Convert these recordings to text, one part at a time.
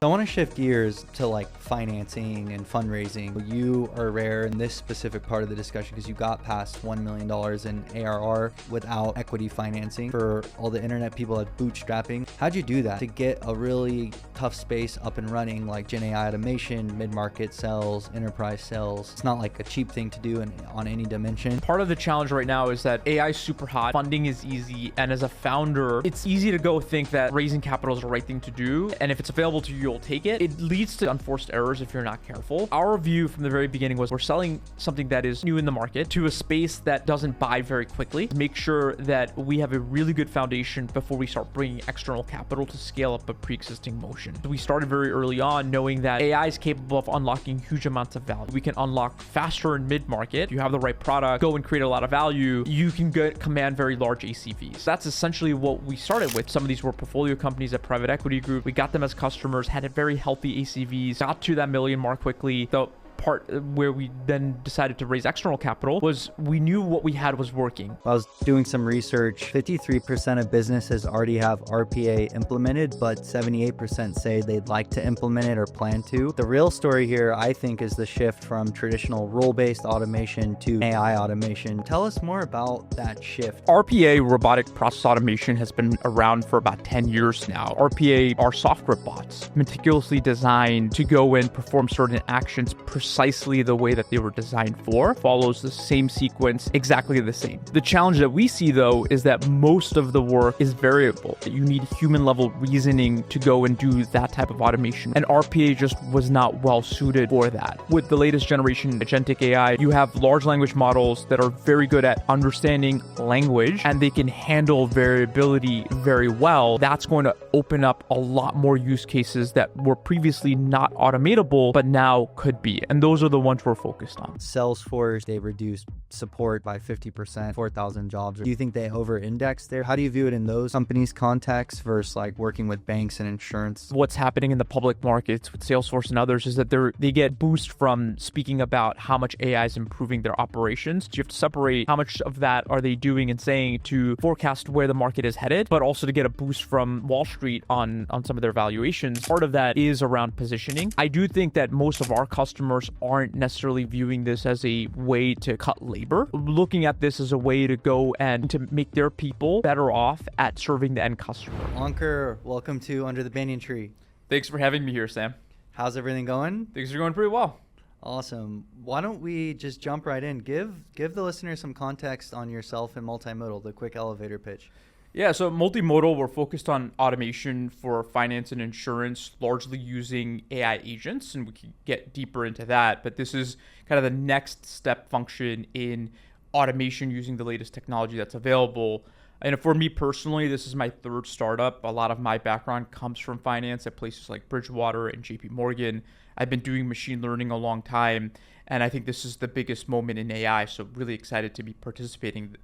I want to shift gears to like financing and fundraising. You are rare in this specific part of the discussion because you got past $1 million in ARR without equity financing. For all the internet people at Bootstrapping, how'd you do that to get a really tough space up and running like Gen AI automation, mid-market sales, enterprise sales? It's not like a cheap thing to do on any dimension. Part of the challenge right now is that AI is super hot, funding is easy, and as a founder, it's easy to go think that raising capital is the right thing to do, and if it's available to you, you'll take it. It leads to unforced errors if you're not careful. Our view from the very beginning was we're selling something that is new in the market to a space that doesn't buy very quickly. Make sure that we have a really good foundation before we start bringing external capital to scale up a pre-existing motion. We started very early on knowing that AI is capable of unlocking huge amounts of value. We can unlock faster in mid-market. If you have the right product, go and create a lot of value, you can command very large ACVs. That's essentially what we started with. Some of these were portfolio companies at private equity group. We got them as customers, had a very healthy ACVs, got to that million mark quickly. The part where we then decided to raise external capital was we knew what we had was working. I was doing some research. 53% of businesses already have RPA implemented, but 78% say they'd like to implement it or plan to. The real story here, I think, is the shift from traditional role-based automation to AI automation. Tell us more about that shift. RPA, robotic process automation, has been around for about 10 years now. RPA are software bots, meticulously designed to go and perform certain actions precisely the way that they were designed for, follows the same sequence, exactly the same. The challenge that we see though is that most of the work is variable. You need human level reasoning to go and do that type of automation. And RPA just was not well suited for that. With the latest generation agentic AI, you have large language models that are very good at understanding language and they can handle variability very well. That's going to open up a lot more use cases that were previously not automatable, but now could be. And those are the ones we're focused on. Salesforce, they reduced support by 50%, 4,000 jobs. Do you think they over-index there? How do you view it in those companies' context versus like working with banks and insurance? What's happening in the public markets with Salesforce and others is that they get boost from speaking about how much AI is improving their operations. So you have to separate how much of that are they doing and saying to forecast where the market is headed, but also to get a boost from Wall Street on some of their valuations. Part of that is around positioning. I do think that most of our customers aren't necessarily viewing this as a way to cut labor, looking at this as a way to go and to make their people better off at serving the end customer. Ankur, welcome to Under the Banyan Tree. Thanks for having me here, Sam. How's everything going? Things are going pretty well. Awesome. Why don't we just jump right in? Give the listener some context on yourself and Multimodal, the quick elevator pitch. Yeah, so Multimodal, we're focused on automation for finance and insurance, largely using AI agents, and we can get deeper into that. But this is kind of the next step function in automation using the latest technology that's available. And for me personally, this is my third startup. A lot of my background comes from finance at places like Bridgewater and JP Morgan. I've been doing machine learning a long time, and I think this is the biggest moment in AI. So really excited to be participating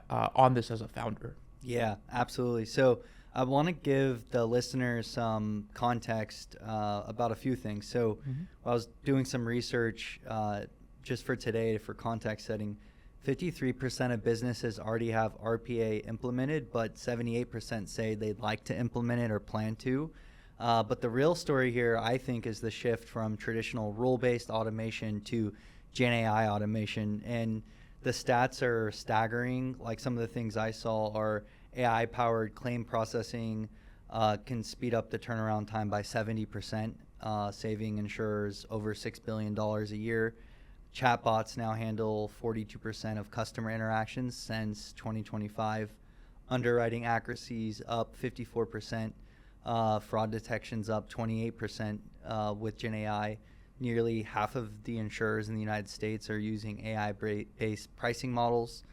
on this as a founder. Yeah, absolutely. So I want to give the listeners some context about a few things. So I was doing some research just for today for context setting. 53% of businesses already have RPA implemented, but 78% say they'd like to implement it or plan to. But the real story here, I think, is the shift from traditional role-based automation to Gen AI automation. And the stats are staggering. Like some of the things I saw are AI-powered claim processing can speed up the turnaround time by 70%, saving insurers over $6 billion a year. Chatbots now handle 42% of customer interactions since 2025. Underwriting accuracies up 54%. Fraud detections up 28% with Gen AI. Nearly half of the insurers in the United States are using AI-based pricing models.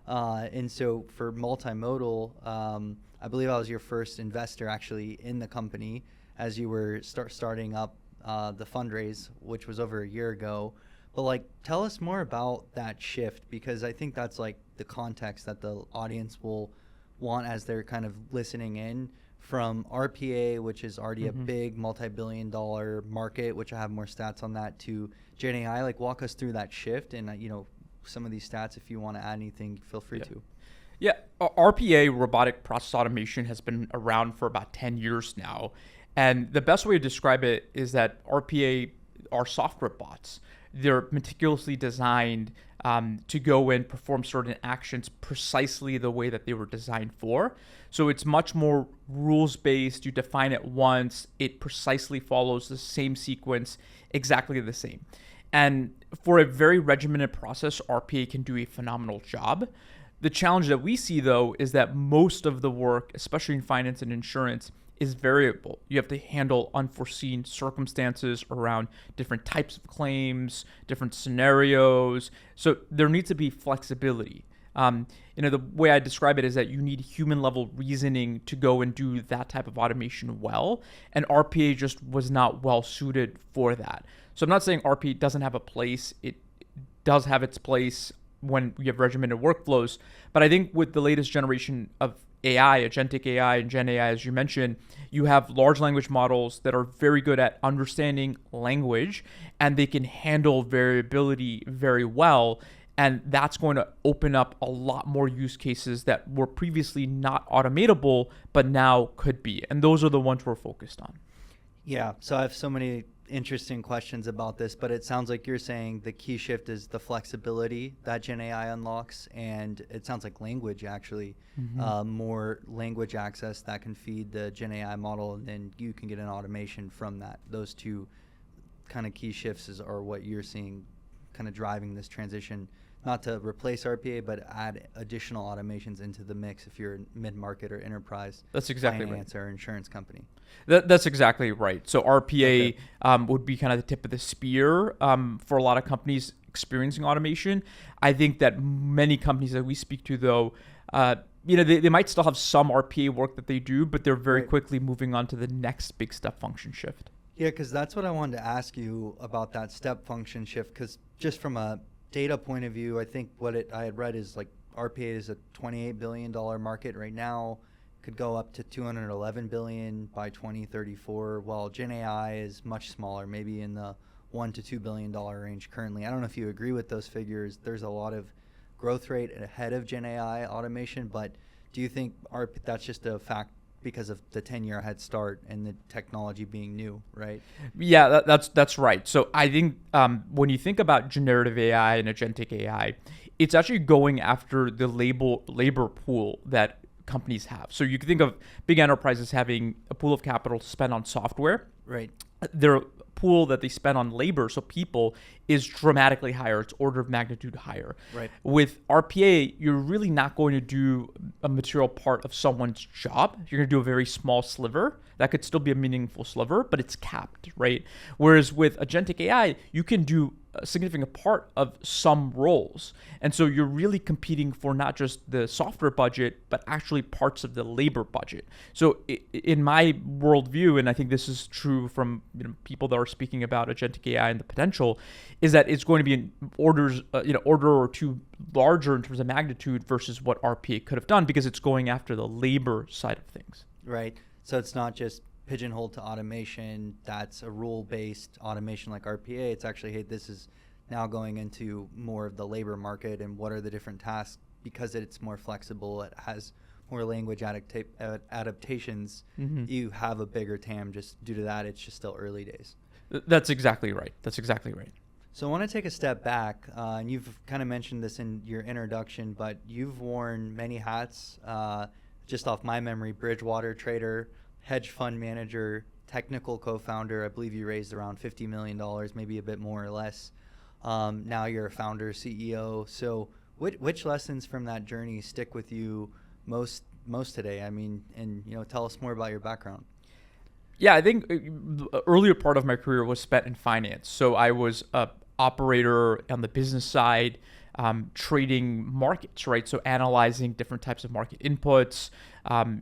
And so for Multimodal, I believe I was your first investor actually in the company as you were starting up the fundraise, which was over a year ago. But like, tell us more about that shift, because I think that's like the context that the audience will want as they're kind of listening in. From RPA, which is already a big multi-billion-dollar market, which I have more stats on that, to Gen AI. Like, walk us through that shift and some of these stats. If you want to add anything, feel free to. Yeah, RPA, robotic process automation, has been around for about 10 years now. And the best way to describe it is that RPA are software bots. They're meticulously designed to go and perform certain actions precisely the way that they were designed for. So it's much more rules-based. You define it once, it precisely follows the same sequence, exactly the same. And for a very regimented process, RPA can do a phenomenal job. The challenge that we see, though, is that most of the work, especially in finance and insurance, is variable. You have to handle unforeseen circumstances around different types of claims, different scenarios. So there needs to be flexibility. The way I describe it is that you need human level reasoning to go and do that type of automation well. And RPA just was not well suited for that. So I'm not saying RPA doesn't have a place. It does have its place when you have regimented workflows. But I think with the latest generation of AI, agentic AI and Gen AI, as you mentioned, you have large language models that are very good at understanding language, and they can handle variability very well. And that's going to open up a lot more use cases that were previously not automatable, but now could be. And those are the ones we're focused on. Yeah, so I have so many interesting questions about this, but it sounds like you're saying the key shift is the flexibility that Gen AI unlocks, and it sounds like language actually, more language access that can feed the Gen AI model, and then you can get an automation from that. Those two kind of key shifts are what you're seeing kind of driving this transition, not to replace RPA, but add additional automations into the mix if you're mid-market or enterprise. That's exactly finance right. or insurance company. That's exactly right. So RPA would be kind of the tip of the spear for a lot of companies experiencing automation. I think that many companies that we speak to, though, they might still have some RPA work that they do, but they're very quickly moving on to the next big step function shift. Yeah, because that's what I wanted to ask you about, that step function shift, because just from a data point of view, I think I had read is like RPA is a $28 billion market right now, could go up to $211 billion by 2034, while Gen AI is much smaller, maybe in the $1 to $2 billion range currently. I don't know if you agree with those figures. There's a lot of growth rate ahead of Gen AI automation, but do you think that's just a fact because of the 10-year head start and the technology being new, right? Yeah, that's right. So I think when you think about generative AI and agentic AI, it's actually going after the labor pool that companies have. So you can think of big enterprises having a pool of capital to spend on software. Right. Their pool that they spend on labor, so people, is dramatically higher. It's order of magnitude higher. Right. With RPA, you're really not going to do a material part of someone's job. You're going to do a very small sliver. That could still be a meaningful sliver, but it's capped, right? Whereas with agentic AI, you can do a significant part of some roles. And so you're really competing for not just the software budget, but actually parts of the labor budget. So in my worldview, and I think this is true from people that are speaking about agentic AI and the potential, is that it's going to be in order or two larger in terms of magnitude versus what RPA could have done, because it's going after the labor side of things. Right. So it's not just pigeonholed to automation that's a rule-based automation like RPA. It's actually, hey, this is now going into more of the labor market, and what are the different tasks, because it's more flexible, it has more language adaptations, you have a bigger TAM just due to that. It's just still early days. That's exactly right. So I want to take a step back, and you've kind of mentioned this in your introduction, but you've worn many hats. Just off my memory, Bridgewater trader, hedge fund manager, technical co-founder. I believe you raised around $50 million, maybe a bit more or less. Now you're a founder, CEO. So which lessons from that journey stick with you most today? I mean, and tell us more about your background. Yeah, I think the earlier part of my career was spent in finance. So I was an operator on the business side, trading markets, right? So analyzing different types of market inputs,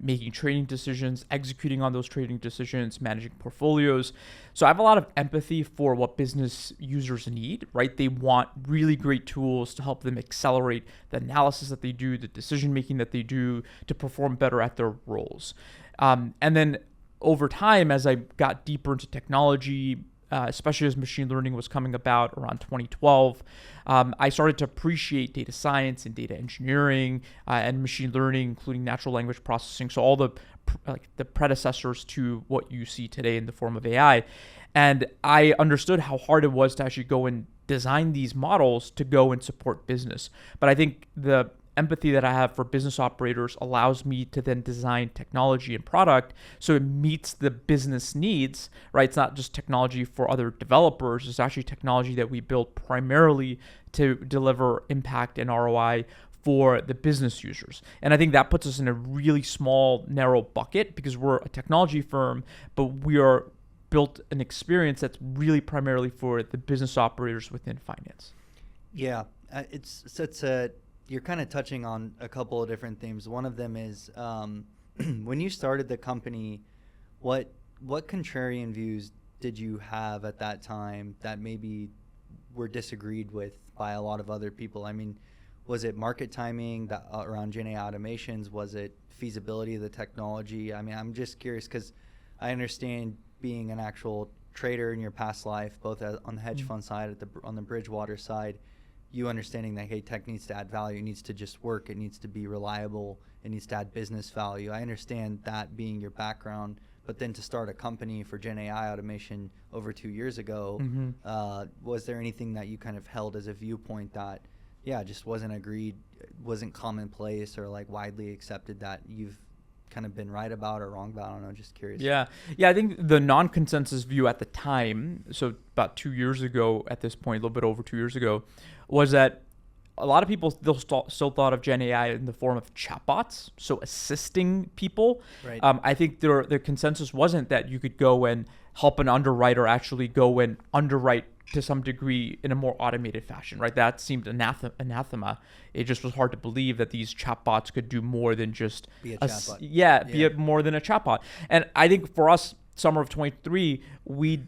making trading decisions, executing on those trading decisions, managing portfolios. So I have a lot of empathy for what business users need, right? They want really great tools to help them accelerate the analysis that they do, the decision making that they do, to perform better at their roles. And then over time, as I got deeper into technology, especially as machine learning was coming about around 2012, I started to appreciate data science and data engineering and machine learning, including natural language processing. So all the predecessors to what you see today in the form of AI. And I understood how hard it was to actually go and design these models to go and support business. But I think the empathy that I have for business operators allows me to then design technology and product so it meets the business needs, right? It's not just technology for other developers. It's actually technology that we build primarily to deliver impact and ROI for the business users. And I think that puts us in a really small, narrow bucket because we're a technology firm, but we are built an experience that's really primarily for the business operators within finance. Yeah, you're kind of touching on a couple of different themes. One of them is when you started the company, what contrarian views did you have at that time that maybe were disagreed with by a lot of other people? I mean, was it market timing around Gen AI automations? Was it feasibility of the technology? I mean, I'm just curious because I understand being an actual trader in your past life, both on the hedge fund side, on the Bridgewater side, you understanding that, hey, tech needs to add value, it needs to just work, it needs to be reliable, it needs to add business value. I understand that being your background, but then to start a company for Gen AI automation over 2 years ago, was there anything that you kind of held as a viewpoint that, just wasn't agreed, wasn't commonplace or like widely accepted that you've kind of been right about or wrong about? I don't know, just curious. Yeah, I think the non-consensus view at the time, so about 2 years ago at this point, a little bit over 2 years ago, was that a lot of people still thought of Gen AI in the form of chatbots, so assisting people. Right. I think the consensus wasn't that you could go and help an underwriter actually go and underwrite to some degree in a more automated fashion, right? That seemed anathema. It just was hard to believe that these chatbots could do more than just be a chatbot. Be more than a chatbot. And I think for us, summer of 23, we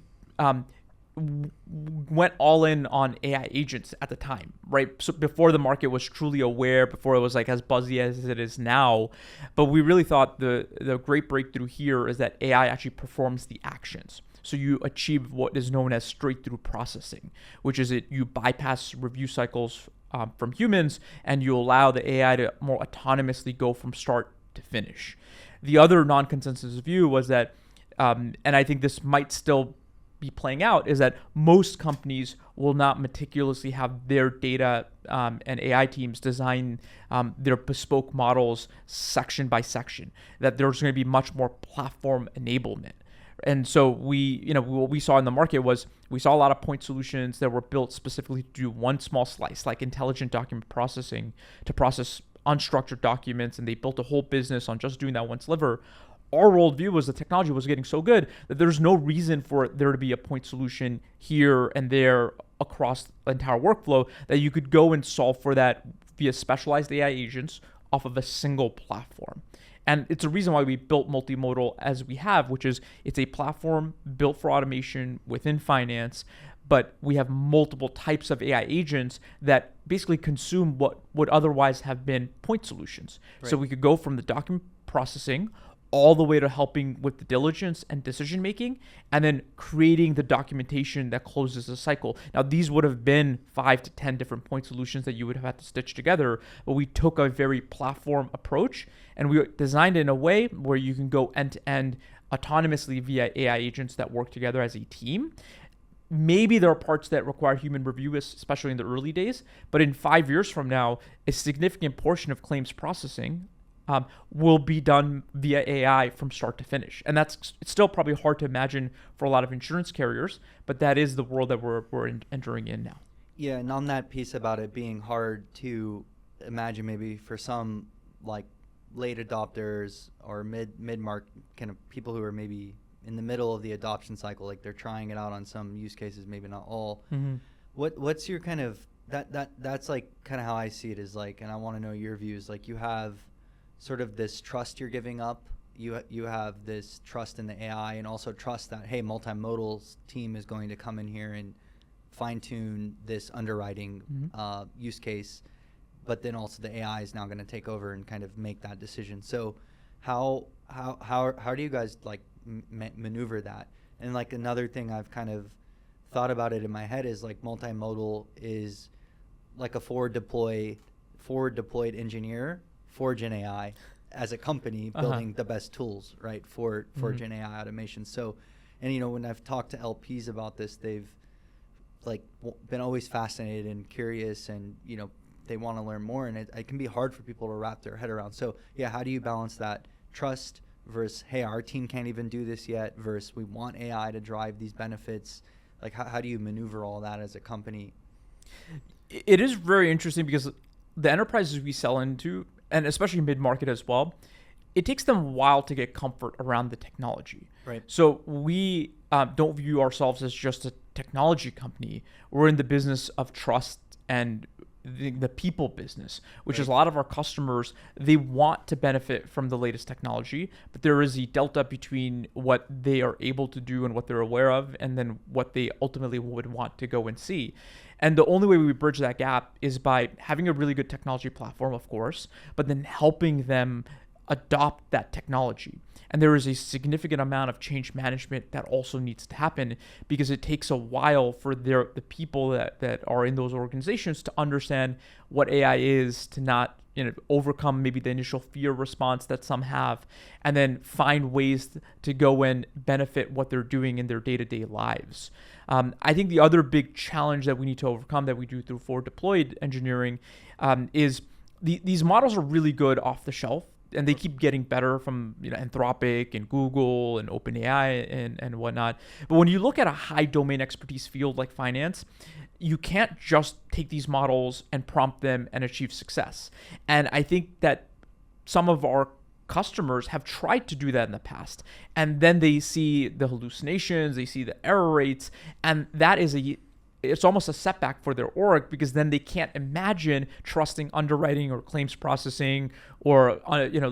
went all in on AI agents at the time, right? So before the market was truly aware, before it was like as buzzy as it is now, but we really thought the great breakthrough here is that AI actually performs the actions. So you achieve what is known as straight-through processing, which is you bypass review cycles from humans and you allow the AI to more autonomously go from start to finish. The other non-consensus view was that, and I think this might still be playing out, is that most companies will not meticulously have their data and AI teams design their bespoke models section by section, that there's going to be much more platform enablement. And so what we saw in the market was we saw a lot of point solutions that were built specifically to do one small slice, like intelligent document processing to process unstructured documents, and they built a whole business on just doing that one sliver. Our worldview was the technology was getting so good that there's no reason for there to be a point solution here and there across the entire workflow, that you could go and solve for that via specialized AI agents off of a single platform. And it's a reason why we built Multimodal as we have, which is it's a platform built for automation within finance, but we have multiple types of AI agents that basically consume what would otherwise have been point solutions. Right. So we could go from the document processing all the way to helping with the diligence and decision making, and then creating the documentation that closes the cycle. Now, these would have been 5 to 10 different point solutions that you would have had to stitch together, but we took a very platform approach and we designed it in a way where you can go end to end autonomously via AI agents that work together as a team. Maybe there are parts that require human review, especially in the early days, but in 5 years from now, a significant portion of claims processing will be done via AI from start to finish. And it's still probably hard to imagine for a lot of insurance carriers, but that is the world that we're entering in now. Yeah, and on that piece about it being hard to imagine, maybe for some like late adopters or mid-market kind of people who are maybe in the middle of the adoption cycle, like they're trying it out on some use cases, maybe not all. Mm-hmm. What's your kind of that's like kind of how I see it is like, and I want to know your views. Like you have sort of this trust you're giving up. You have this trust in the AI, and also trust that, hey, Multimodal's team is going to come in here and fine tune this underwriting use case, but then also the AI is now going to take over and kind of make that decision. So how do you guys like maneuver that? And like another thing I've kind of thought about it in my head is like multimodal is like a forward deployed engineer for Gen AI as a company building the best tools, right, for Gen AI automation. So, and when I've talked to LPs about this, they've like been always fascinated and curious, and they want to learn more, and it can be hard for people to wrap their head around. So yeah, how do you balance that trust versus, hey, our team can't even do this yet, versus we want AI to drive these benefits? Like how do you maneuver all that as a company? It is very interesting because the enterprises we sell into, and especially mid-market as well, it takes them a while to get comfort around the technology. Right. So we don't view ourselves as just a technology company. We're in the business of trust and the people business, which is a lot of our customers, they want to benefit from the latest technology, but there is a delta between what they are able to do and what they're aware of, and then what they ultimately would want to go and see. And the only way we bridge that gap is by having a really good technology platform, of course, but then helping them adopt that technology. And there is a significant amount of change management that also needs to happen, because it takes a while for the people that are in those organizations to understand what AI is, to not overcome maybe the initial fear response that some have, and then find ways to go and benefit what they're doing in their day-to-day lives. I think the other big challenge that we need to overcome, that we do through forward deployed engineering, is these models are really good off the shelf, and they keep getting better from Anthropic and Google and OpenAI and whatnot. But when you look at a high domain expertise field like finance, you can't just take these models and prompt them and achieve success. And I think that some of our customers have tried to do that in the past, and then they see the hallucinations, they see the error rates, and that is it's almost a setback for their org, because then they can't imagine trusting underwriting or claims processing or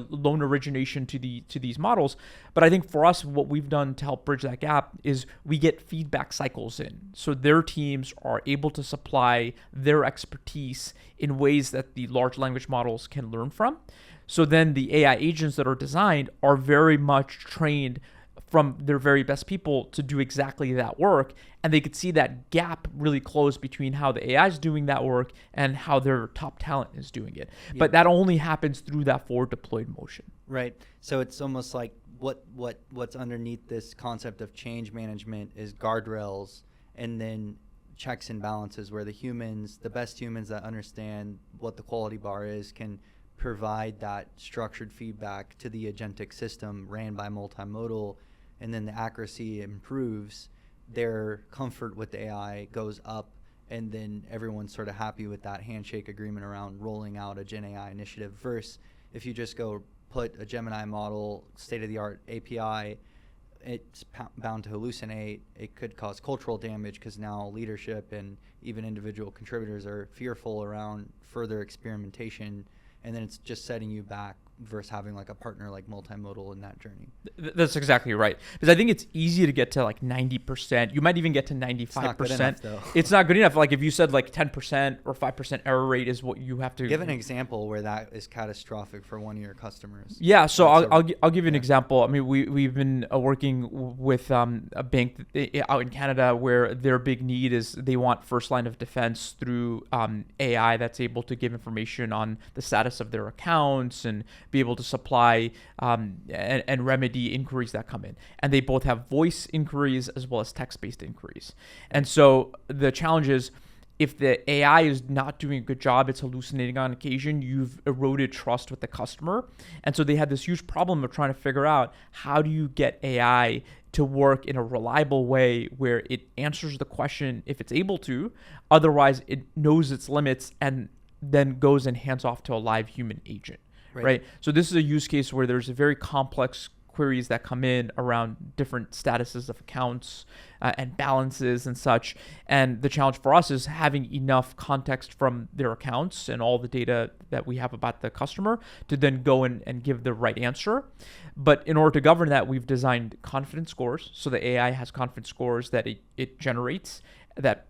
loan origination to these models. But I think for us, what we've done to help bridge that gap is we get feedback cycles in, so their teams are able to supply their expertise in ways that the large language models can learn from. So then the AI agents that are designed are very much trained from their very best people to do exactly that work. And they could see that gap really close between how the AI is doing that work and how their top talent is doing it. Yeah. But that only happens through that forward deployed motion. Right. So it's almost like what's underneath this concept of change management is guardrails, and then checks and balances, where the best humans that understand what the quality bar is, can provide that structured feedback to the agentic system ran by multimodal, and then the accuracy improves, their comfort with the AI goes up, and then everyone's sort of happy with that handshake agreement around rolling out a Gen AI initiative. Versus if you just go put a Gemini model, state-of-the-art API, it's bound to hallucinate. It could cause cultural damage, because now leadership and even individual contributors are fearful around further experimentation, and then it's just setting you back versus having like a partner like multimodal in that journey. That's exactly right. Because I think it's easy to get to like 90%. You might even get to 95%. It's not good enough, though. It's not good enough. Like if you said like 10% or 5% error rate is what you have to... Give an example where that is catastrophic for one of your customers. Yeah, so I'll give you an example. I mean, we've been working with a bank out in Canada, where their big need is they want first line of defense through AI that's able to give information on the status of their accounts and be able to supply and remedy inquiries that come in. And they both have voice inquiries as well as text-based inquiries. And so the challenge is, if the AI is not doing a good job, it's hallucinating on occasion, you've eroded trust with the customer. And so they had this huge problem of trying to figure out, how do you get AI to work in a reliable way where it answers the question if it's able to, otherwise it knows its limits and then goes and hands off to a live human agent. Right. So this is a use case where there's a very complex queries that come in around different statuses of accounts and balances and such. And the challenge for us is having enough context from their accounts and all the data that we have about the customer to then go and give the right answer. But in order to govern that, we've designed confidence scores. So the AI has confidence scores that it generates, that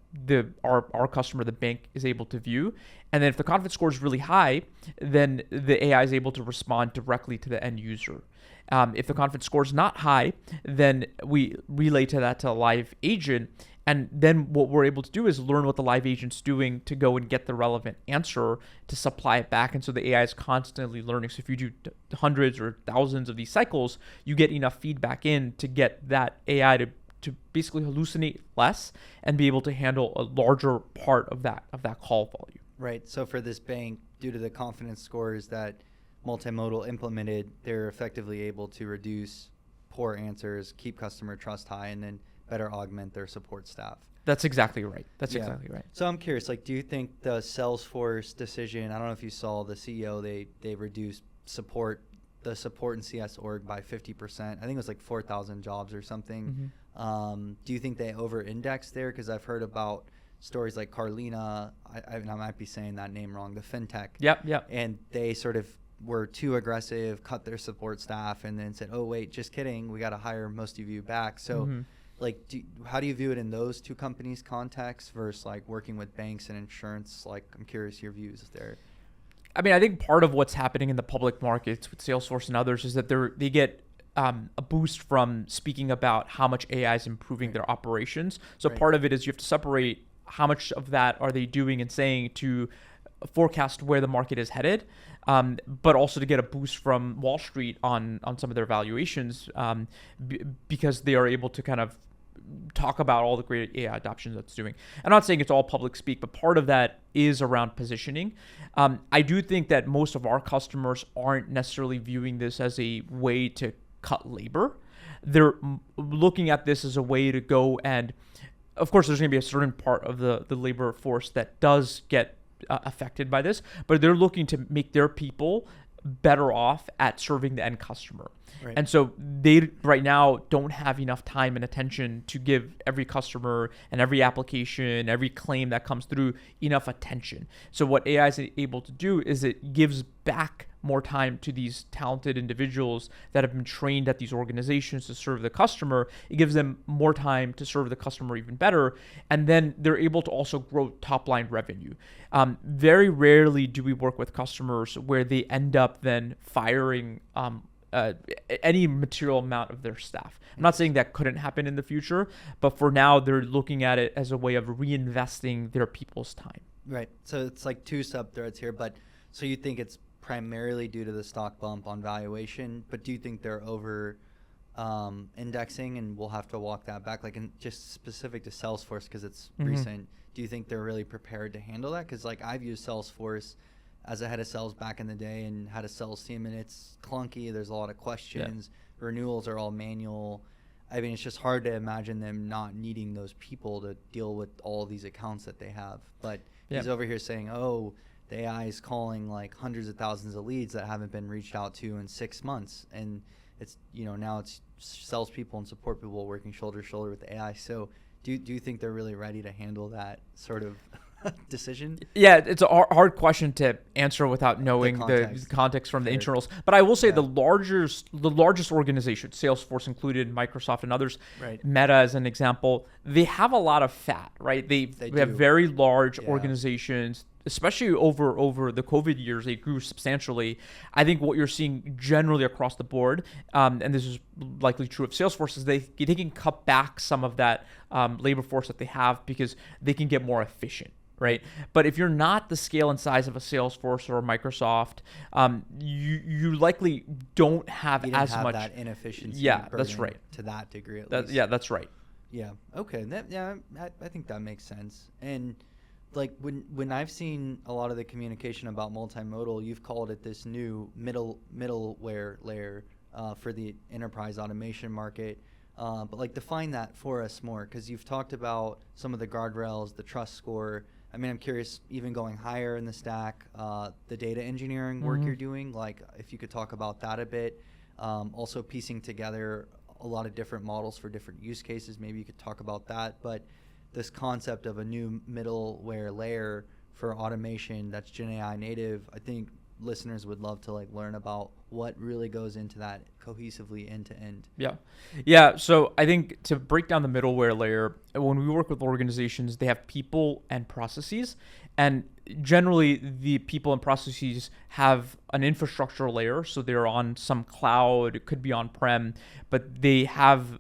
our customer, the bank, is able to view. And then if the confidence score is really high, then the AI is able to respond directly to the end user. If the confidence score is not high, then we relay to a live agent, And then what we're able to do is learn what the live agent's doing to go and get the relevant answer to supply it back. And so the AI is constantly learning. So if you do hundreds or thousands of these cycles, you get enough feedback in to get that AI to basically hallucinate less and be able to handle a larger part of that call volume. Right. So for this bank, due to the confidence scores that Multimodal implemented, they're effectively able to reduce poor answers, keep customer trust high, and then better augment their support staff. That's exactly right. Exactly right. So I'm curious, like, do you think the Salesforce decision, I don't know if you saw the CEO, they reduced the support in CS org by 50%. I think it was like 4,000 jobs or something. Do you think they over-indexed there? Because I've heard about stories like Carlina, I might be saying that name wrong, the fintech. Yep. And they sort of were too aggressive, cut their support staff, and then said, oh, wait, just kidding. We got to hire most of you back. So, like, how do you view it in those two companies' context versus, like, working with banks and insurance? Like, I'm curious your views there. I mean, I think part of what's happening in the public markets with Salesforce and others is that they get a boost from speaking about how much AI is improving their operations. So part of it is you have to separate how much of that are they doing and saying to forecast where the market is headed, but also to get a boost from Wall Street on some of their valuations because they are able to kind of talk about all the great AI adoption that's doing. I'm not saying it's all public speak, but part of that is around positioning. I do think that most of our customers aren't necessarily viewing this as a way to cut labor. They're looking at this as a way to go and, of course, there's going to be a certain part of the labor force that does get affected by this, but they're looking to make their people better off at serving the end customer. Right. And so they right now don't have enough time and attention to give every customer and every application, every claim that comes through enough attention. So what AI is able to do is it gives back more time to these talented individuals that have been trained at these organizations to serve the customer. It gives them more time to serve the customer even better. And then they're able to also grow top line revenue. Very rarely do we work with customers where they end up then firing any material amount of their staff. I'm not saying that couldn't happen in the future, but for now, they're looking at it as a way of reinvesting their people's time. Right. So it's like two sub-threads here, but so you think it's primarily due to the stock bump on valuation, but do you think they're over indexing and we'll have to walk that back? Like, in just specific to Salesforce, because it's recent, do you think they're really prepared to handle that? Because, like, I've used Salesforce as a head of sales back in the day and had a sales team, and it's clunky. There's a lot of questions. Yeah. Renewals are all manual. I mean, it's just hard to imagine them not needing those people to deal with all these accounts that they have. But he's over here saying, oh, the AI is calling like hundreds of thousands of leads that haven't been reached out to in 6 months. And it's, now it's salespeople and support people working shoulder to shoulder with the AI. So do you think they're really ready to handle that sort of decision? Yeah, it's a hard question to answer without knowing the context from the internals. But I will say the largest organizations, Salesforce included, Microsoft and others, Meta as an example, they have a lot of fat, right? They have very large organizations, especially over the COVID years. They grew substantially. I think what you're seeing generally across the board, and this is likely true of Salesforce, is they can cut back some of that labor force that they have because they can get more efficient. Right. But if you're not the scale and size of a Salesforce or a Microsoft, you likely don't have as much that inefficiency. Yeah, that's right. To that degree, at least. Yeah, that's right. Yeah. Okay. I think that makes sense. And like when I've seen a lot of the communication about multimodal, you've called it this new middleware layer for the enterprise automation market. But like define that for us more, because you've talked about some of the guardrails, the trust score. I mean, I'm curious, even going higher in the stack, the data engineering work you're doing, like if you could talk about that a bit. Also piecing together a lot of different models for different use cases. Maybe you could talk about that. But this concept of a new middleware layer for automation that's Gen AI native, I think listeners would love to like learn about what really goes into that cohesively end to end. Yeah. So I think to break down the middleware layer, when we work with organizations, they have people and processes, and generally the people and processes have an infrastructure layer, so they're on some cloud, it could be on-prem, but they have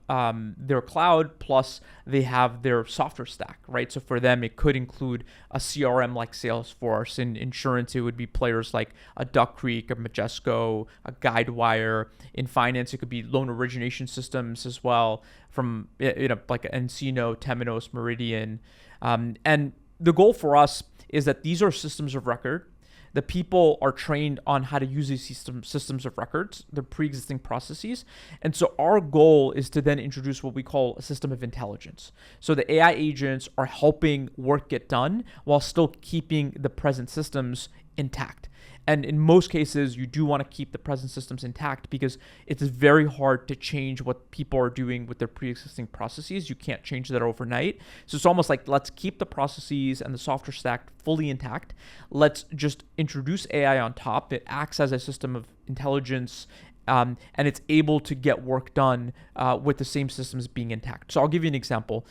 their cloud plus they have their software stack, right? So for them, it could include a CRM like Salesforce. In insurance, it would be players like a Duck Creek, a Majesco, a Guidewire. In finance, it could be loan origination systems as well, from like Encino, Temenos, Meridian, and the goal for us is that these are systems of record. The people are trained on how to use these systems of records, the pre-existing processes. And so our goal is to then introduce what we call a system of intelligence. So the AI agents are helping work get done while still keeping the present systems intact. And in most cases, you do want to keep the present systems intact because it's very hard to change what people are doing with their pre-existing processes. You can't change that overnight. So it's almost like, let's keep the processes and the software stack fully intact. Let's just introduce AI on top. It acts as a system of intelligence, and it's able to get work done with the same systems being intact. So I'll give you an example.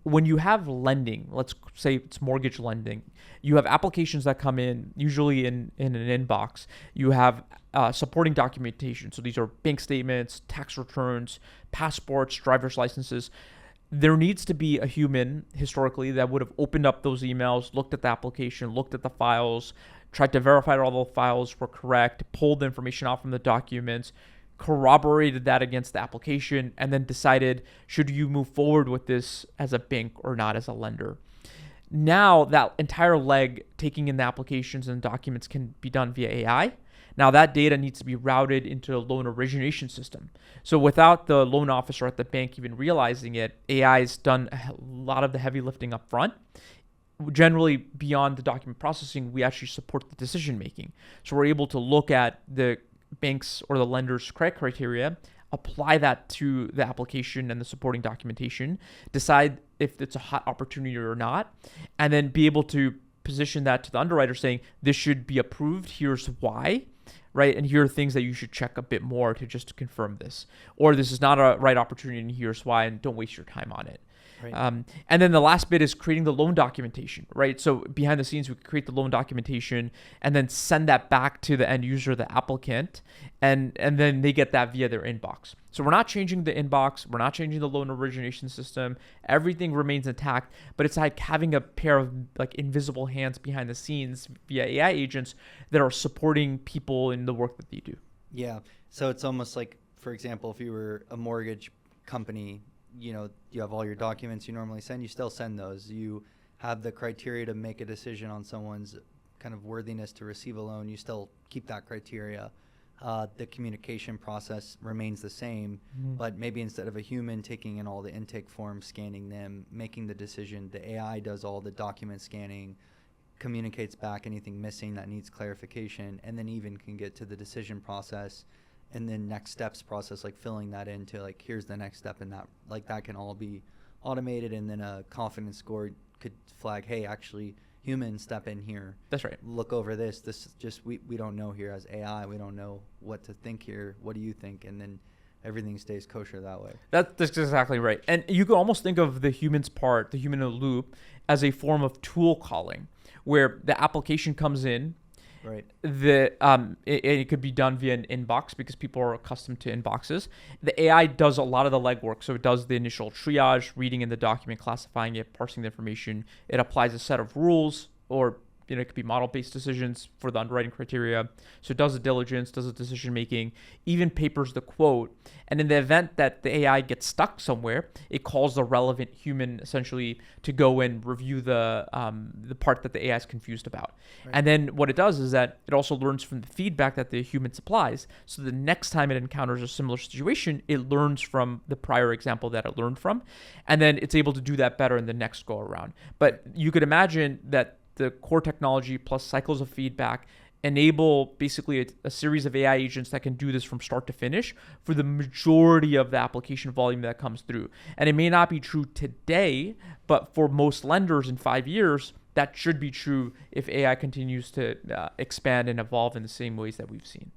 When you have lending, let's say it's mortgage lending, you have applications that come in, usually in an inbox. You have supporting documentation. So these are bank statements, tax returns, passports, driver's licenses. There needs to be a human, historically, that would have opened up those emails, looked at the application, looked at the files, tried to verify that all the files were correct, pulled the information out from the documents, corroborated that against the application, and then decided, should you move forward with this as a bank or not as a lender? Now that entire leg, taking in the applications and documents, can be done via AI. Now that data needs to be routed into a loan origination system. So without the loan officer at the bank even realizing it, AI has done a lot of the heavy lifting up front. Generally, beyond the document processing, we actually support the decision making. So we're able to look at the banks or the lender's credit criteria, apply that to the application and the supporting documentation, decide if it's a hot opportunity or not, and then be able to position that to the underwriter saying, this should be approved, here's why, right? And here are things that you should check a bit more to just confirm this. Or this is not a right opportunity and here's why, and don't waste your time on it. Right. And then the last bit is creating the loan documentation, right? So behind the scenes, we create the loan documentation and then send that back to the end user, the applicant, and then they get that via their inbox. So we're not changing the inbox. We're not changing the loan origination system. Everything remains intact, but it's like having a pair of like invisible hands behind the scenes via AI agents that are supporting people in the work that they do. Yeah. So it's almost like, for example, if you were a mortgage company, you have all your documents you normally send, you still send those. You have the criteria to make a decision on someone's kind of worthiness to receive a loan, you still keep that criteria. The communication process remains the same, but maybe instead of a human taking in all the intake forms, scanning them, making the decision, the AI does all the document scanning, communicates back anything missing that needs clarification, and then even can get to the decision process and then next steps process, like filling that into like, here's the next step, and that like that can all be automated, and then a confidence score could flag, hey, actually humans step in here. That's right. Look over this. This is just, we don't know here as AI. We don't know what to think here. What do you think? And then everything stays kosher that way. That's exactly right. And you can almost think of the human's part, the human in the loop, as a form of tool calling, where the application comes in. Right. It could be done via an inbox because people are accustomed to inboxes. The AI does a lot of the legwork. So it does the initial triage, reading in the document, classifying it, parsing the information. It applies a set of rules, or it could be model-based decisions for the underwriting criteria. So it does the diligence, does the decision-making, even papers the quote. And in the event that the AI gets stuck somewhere, it calls the relevant human essentially to go and review the part that the AI is confused about. Right. And then what it does is that it also learns from the feedback that the human supplies. So the next time it encounters a similar situation, it learns from the prior example that it learned from. And then it's able to do that better in the next go around. But you could imagine that the core technology plus cycles of feedback enable basically a series of AI agents that can do this from start to finish for the majority of the application volume that comes through. And it may not be true today, but for most lenders in 5 years, that should be true if AI continues to expand and evolve in the same ways that we've seen.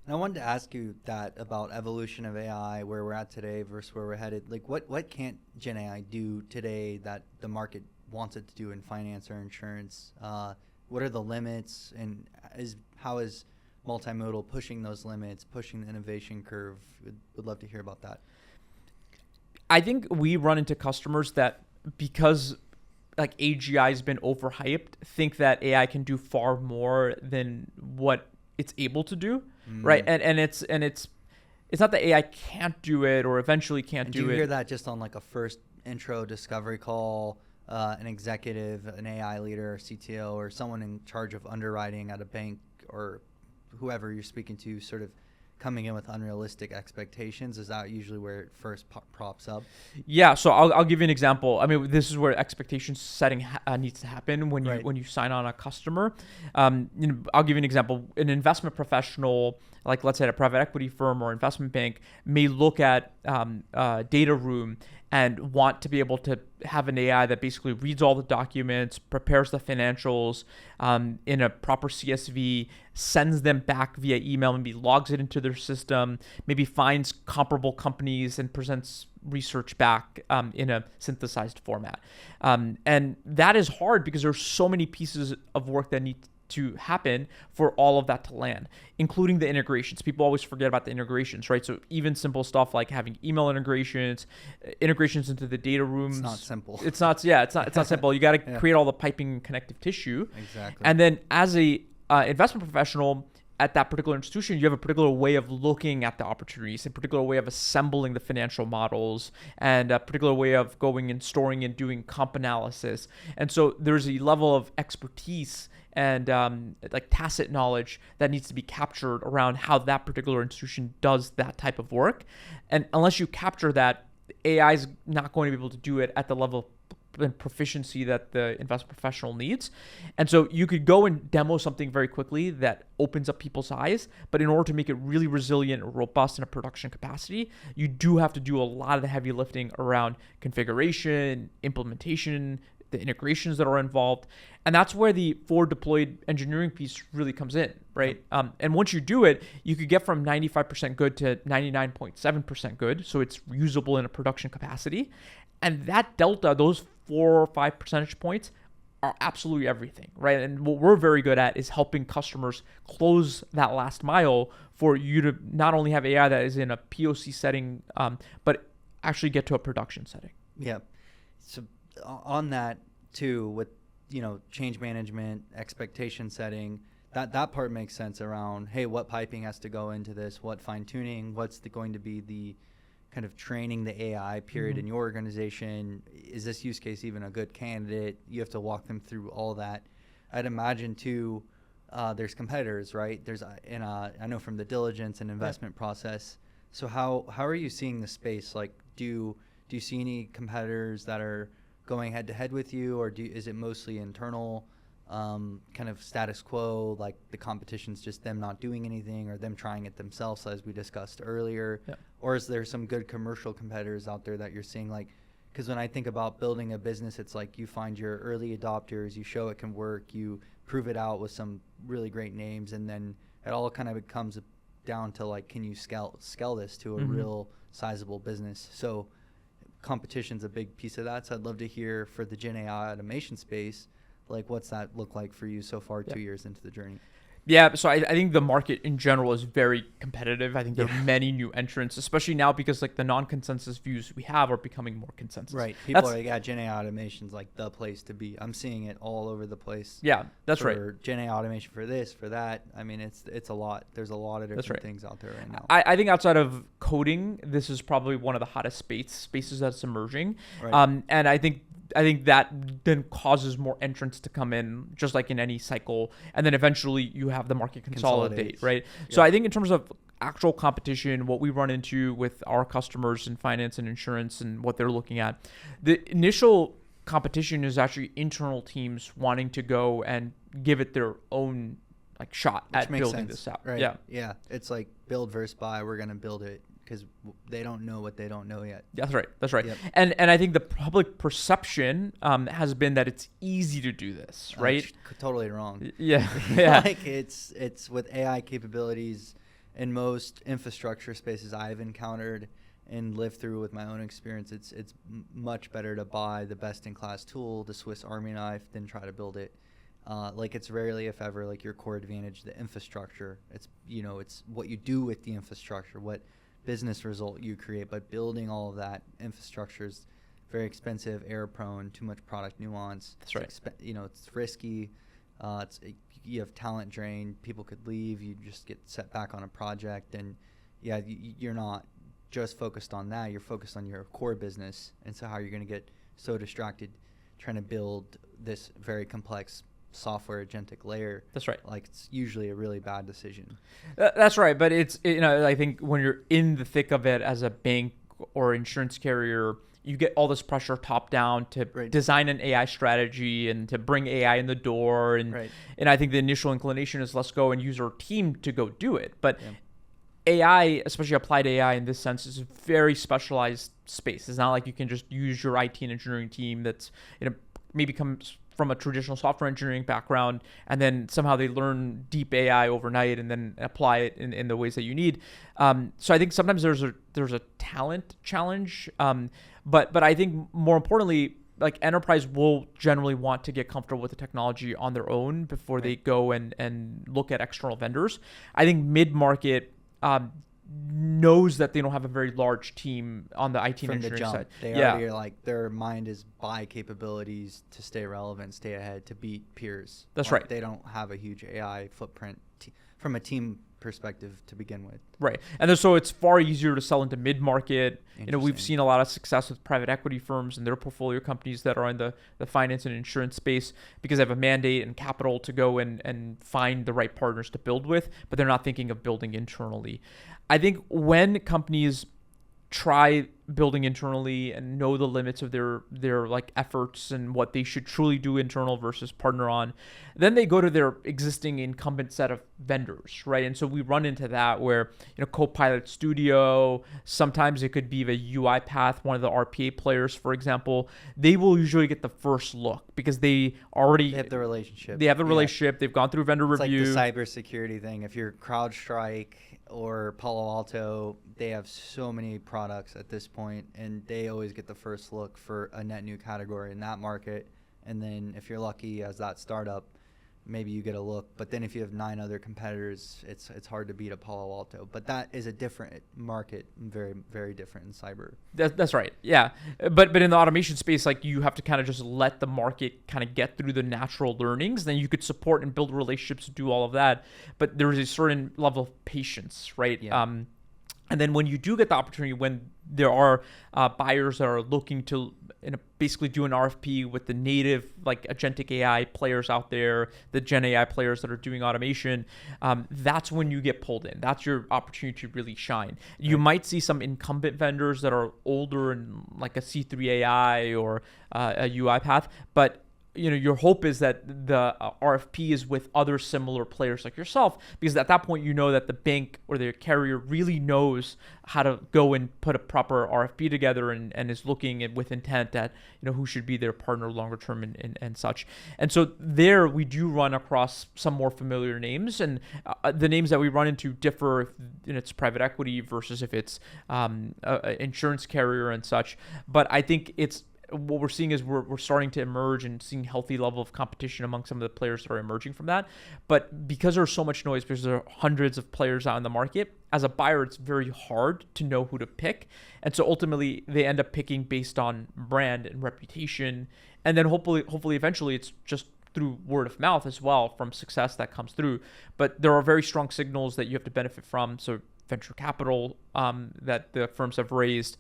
And I wanted to ask you that about evolution of AI, where we're at today versus where we're headed. Like, what can't Gen AI do today that the market wants it to do in finance or insurance what are the limits, and how is Multimodal pushing those limits, pushing the innovation curve? Would love to hear about that. I think we run into customers that, because like AGI has been overhyped, think that AI can do far more than what it's able to do, right? And it's not that AI can't do it or eventually can't do it. Do you hear that just on like a first intro discovery call, an executive, an AI leader, CTO, or someone in charge of underwriting at a bank, or whoever you're speaking to, sort of coming in with unrealistic expectations? Is that usually where it first props up? Yeah, so I'll give you an example. I mean, this is where expectation setting needs to happen when you sign on a customer. I'll give you an example. An investment professional, like let's say at a private equity firm or investment bank, may look at data room and want to be able to have an AI that basically reads all the documents, prepares the financials in a proper CSV, sends them back via email, maybe logs it into their system, maybe finds comparable companies and presents research back in a synthesized format. And that is hard because there's so many pieces of work that need to happen for all of that to land, including the integrations. People always forget about the integrations, right? So even simple stuff like having email integrations into the data rooms. It's not simple. It's not simple. You got to create all the piping and connective tissue. Exactly. And then as a investment professional at that particular institution, you have a particular way of looking at the opportunities, a particular way of assembling the financial models, and a particular way of going and storing and doing comp analysis. And so there's a level of expertise and like tacit knowledge that needs to be captured around how that particular institution does that type of work. And unless you capture that, AI is not going to be able to do it at the level and proficiency that the investment professional needs. And so you could go and demo something very quickly that opens up people's eyes, but in order to make it really resilient and robust in a production capacity, you do have to do a lot of the heavy lifting around configuration, implementation, the integrations that are involved. And that's where the forward deployed engineering piece really comes in, right? And once you do it, you could get from 95% good to 99.7% good. So it's usable in a production capacity. And that delta, those 4 or 5 percentage points, are absolutely everything, right? And what we're very good at is helping customers close that last mile for you to not only have AI that is in a POC setting, but actually get to a production setting. Yeah. So on that too, with change management, expectation setting, that part makes sense around, hey, what piping has to go into this, what fine tuning, what's going to be the kind of training the AI period in your organization. Is this use case even a good candidate? You have to walk them through all that. I'd imagine too, there's competitors, right? I know from the diligence and investment process. So how are you seeing the space? Like, do you see any competitors that are going head to head with you, or is it mostly internal, kind of status quo, like the competition's just them not doing anything or them trying it themselves, as we discussed earlier? Or is there some good commercial competitors out there that you're seeing? Like, because when I think about building a business, it's like you find your early adopters, you show it can work, you prove it out with some really great names, and then it all kind of comes down to like, can you scale this to a real sizable business? So competition's a big piece of that. So I'd love to hear, for the Gen AI automation space, like, what's that look like for you so far, 2 years into the journey? Yeah, so I think the market in general is very competitive. I think there are many new entrants, especially now because like the non-consensus views we have are becoming more consensus. Right. People are like, yeah, Gen AI automation's like the place to be. I'm seeing it all over the place. Yeah, that's right. Gen AI automation for this, for that. I mean, it's a lot. There's a lot of different things out there right now. I think outside of coding, this is probably one of the hottest spaces that's emerging. Right. And I think that then causes more entrants to come in, just like in any cycle. And then eventually you have the market consolidate, right? Yeah. So I think in terms of actual competition, what we run into with our customers in finance and insurance and what they're looking at, the initial competition is actually internal teams wanting to go and give it their own like shot at building this out. Right? Yeah. It's like build versus buy. We're going to build it, because they don't know what they don't know yet. That's right. Yep. And I think the public perception has been that it's easy to do this, right? Totally wrong. Yeah. Like it's with AI capabilities in most infrastructure spaces I've encountered and lived through with my own experience, it's much better to buy the best in class tool, the Swiss Army knife, than try to build it. like it's rarely, if ever, like your core advantage, the infrastructure. It's, you know, it's what you do with the infrastructure, what business result you create. But building all of that infrastructure is very expensive, error prone, too much product nuance. That's right. You know, it's risky. You have talent drain. People could leave. You just get set back on a project, and yeah, you're not just focused on that. You're focused on your core business, and so how you're going to get so distracted trying to build this very complex software agentic layer. That's right. Like, it's usually a really bad decision. That's right. But it's, you know, I think when you're in the thick of it as a bank or insurance carrier, you get all this pressure top down to design an AI strategy and to bring AI in the door. And and I think the initial inclination is let's go and use our team to go do it. But AI, especially applied AI in this sense, is a very specialized space. It's not like you can just use your IT and engineering team that's, you know, maybe comes from a traditional software engineering background, and then somehow they learn deep AI overnight and then apply it in the ways that you need. So I think sometimes there's a talent challenge, but I think more importantly, like enterprise will generally want to get comfortable with the technology on their own before they go and look at external vendors. I think mid-market knows that they don't have a very large team on the IT and engineering side. They already are like, their mind is buy capabilities to stay relevant, stay ahead, to beat peers. That's like, right. They don't have a huge AI footprint from a team perspective to begin with. Right. And so it's far easier to sell into mid-market. You know, we've seen a lot of success with private equity firms and their portfolio companies that are in the finance and insurance space because they have a mandate and capital to go and find the right partners to build with, but they're not thinking of building internally. I think when companies try building internally and know the limits of their like efforts and what they should truly do internal versus partner on, then they go to their existing incumbent set of vendors, right? And so we run into that where, you know, Copilot Studio, sometimes it could be the UiPath, one of the RPA players, for example. They will usually get the first look because they have the relationship. They have the relationship. They've gone through vendor review. It's like the cybersecurity thing. If you're CrowdStrike or Palo Alto, they have so many products at this point, and they always get the first look for a net new category in that market. And then if you're lucky as that startup, maybe you get a look. But then if you have 9 other competitors, it's hard to beat a Palo Alto. But that is a different market, very, very different in cyber. That's right. Yeah. But in the automation space, like, you have to kind of just let the market kind of get through the natural learnings. Then you could support and build relationships to do all of that. But there is a certain level of patience, right? Yeah. And then when you do get the opportunity, when there are buyers that are looking to, you know, basically do an RFP with the native, like, agentic AI players out there, the Gen AI players that are doing automation, that's when you get pulled in. That's your opportunity to really shine. You might see some incumbent vendors that are older and like a C3 AI or a UiPath, but you know, your hope is that the RFP is with other similar players like yourself, because at that point, you know that the bank or the carrier really knows how to go and put a proper RFP together and is looking at, with intent at, you know, who should be their partner longer term and such. And so there we do run across some more familiar names, and the names that we run into differ if it's private equity versus if it's an insurance carrier and such. But I think what we're seeing is we're starting to emerge and seeing healthy level of competition among some of the players that are emerging from that. But because there's so much noise, because there are hundreds of players out in the market, as a buyer, it's very hard to know who to pick. And so ultimately they end up picking based on brand and reputation. And then hopefully eventually it's just through word of mouth as well from success that comes through. But there are very strong signals that you have to benefit from. So venture capital that the firms have raised,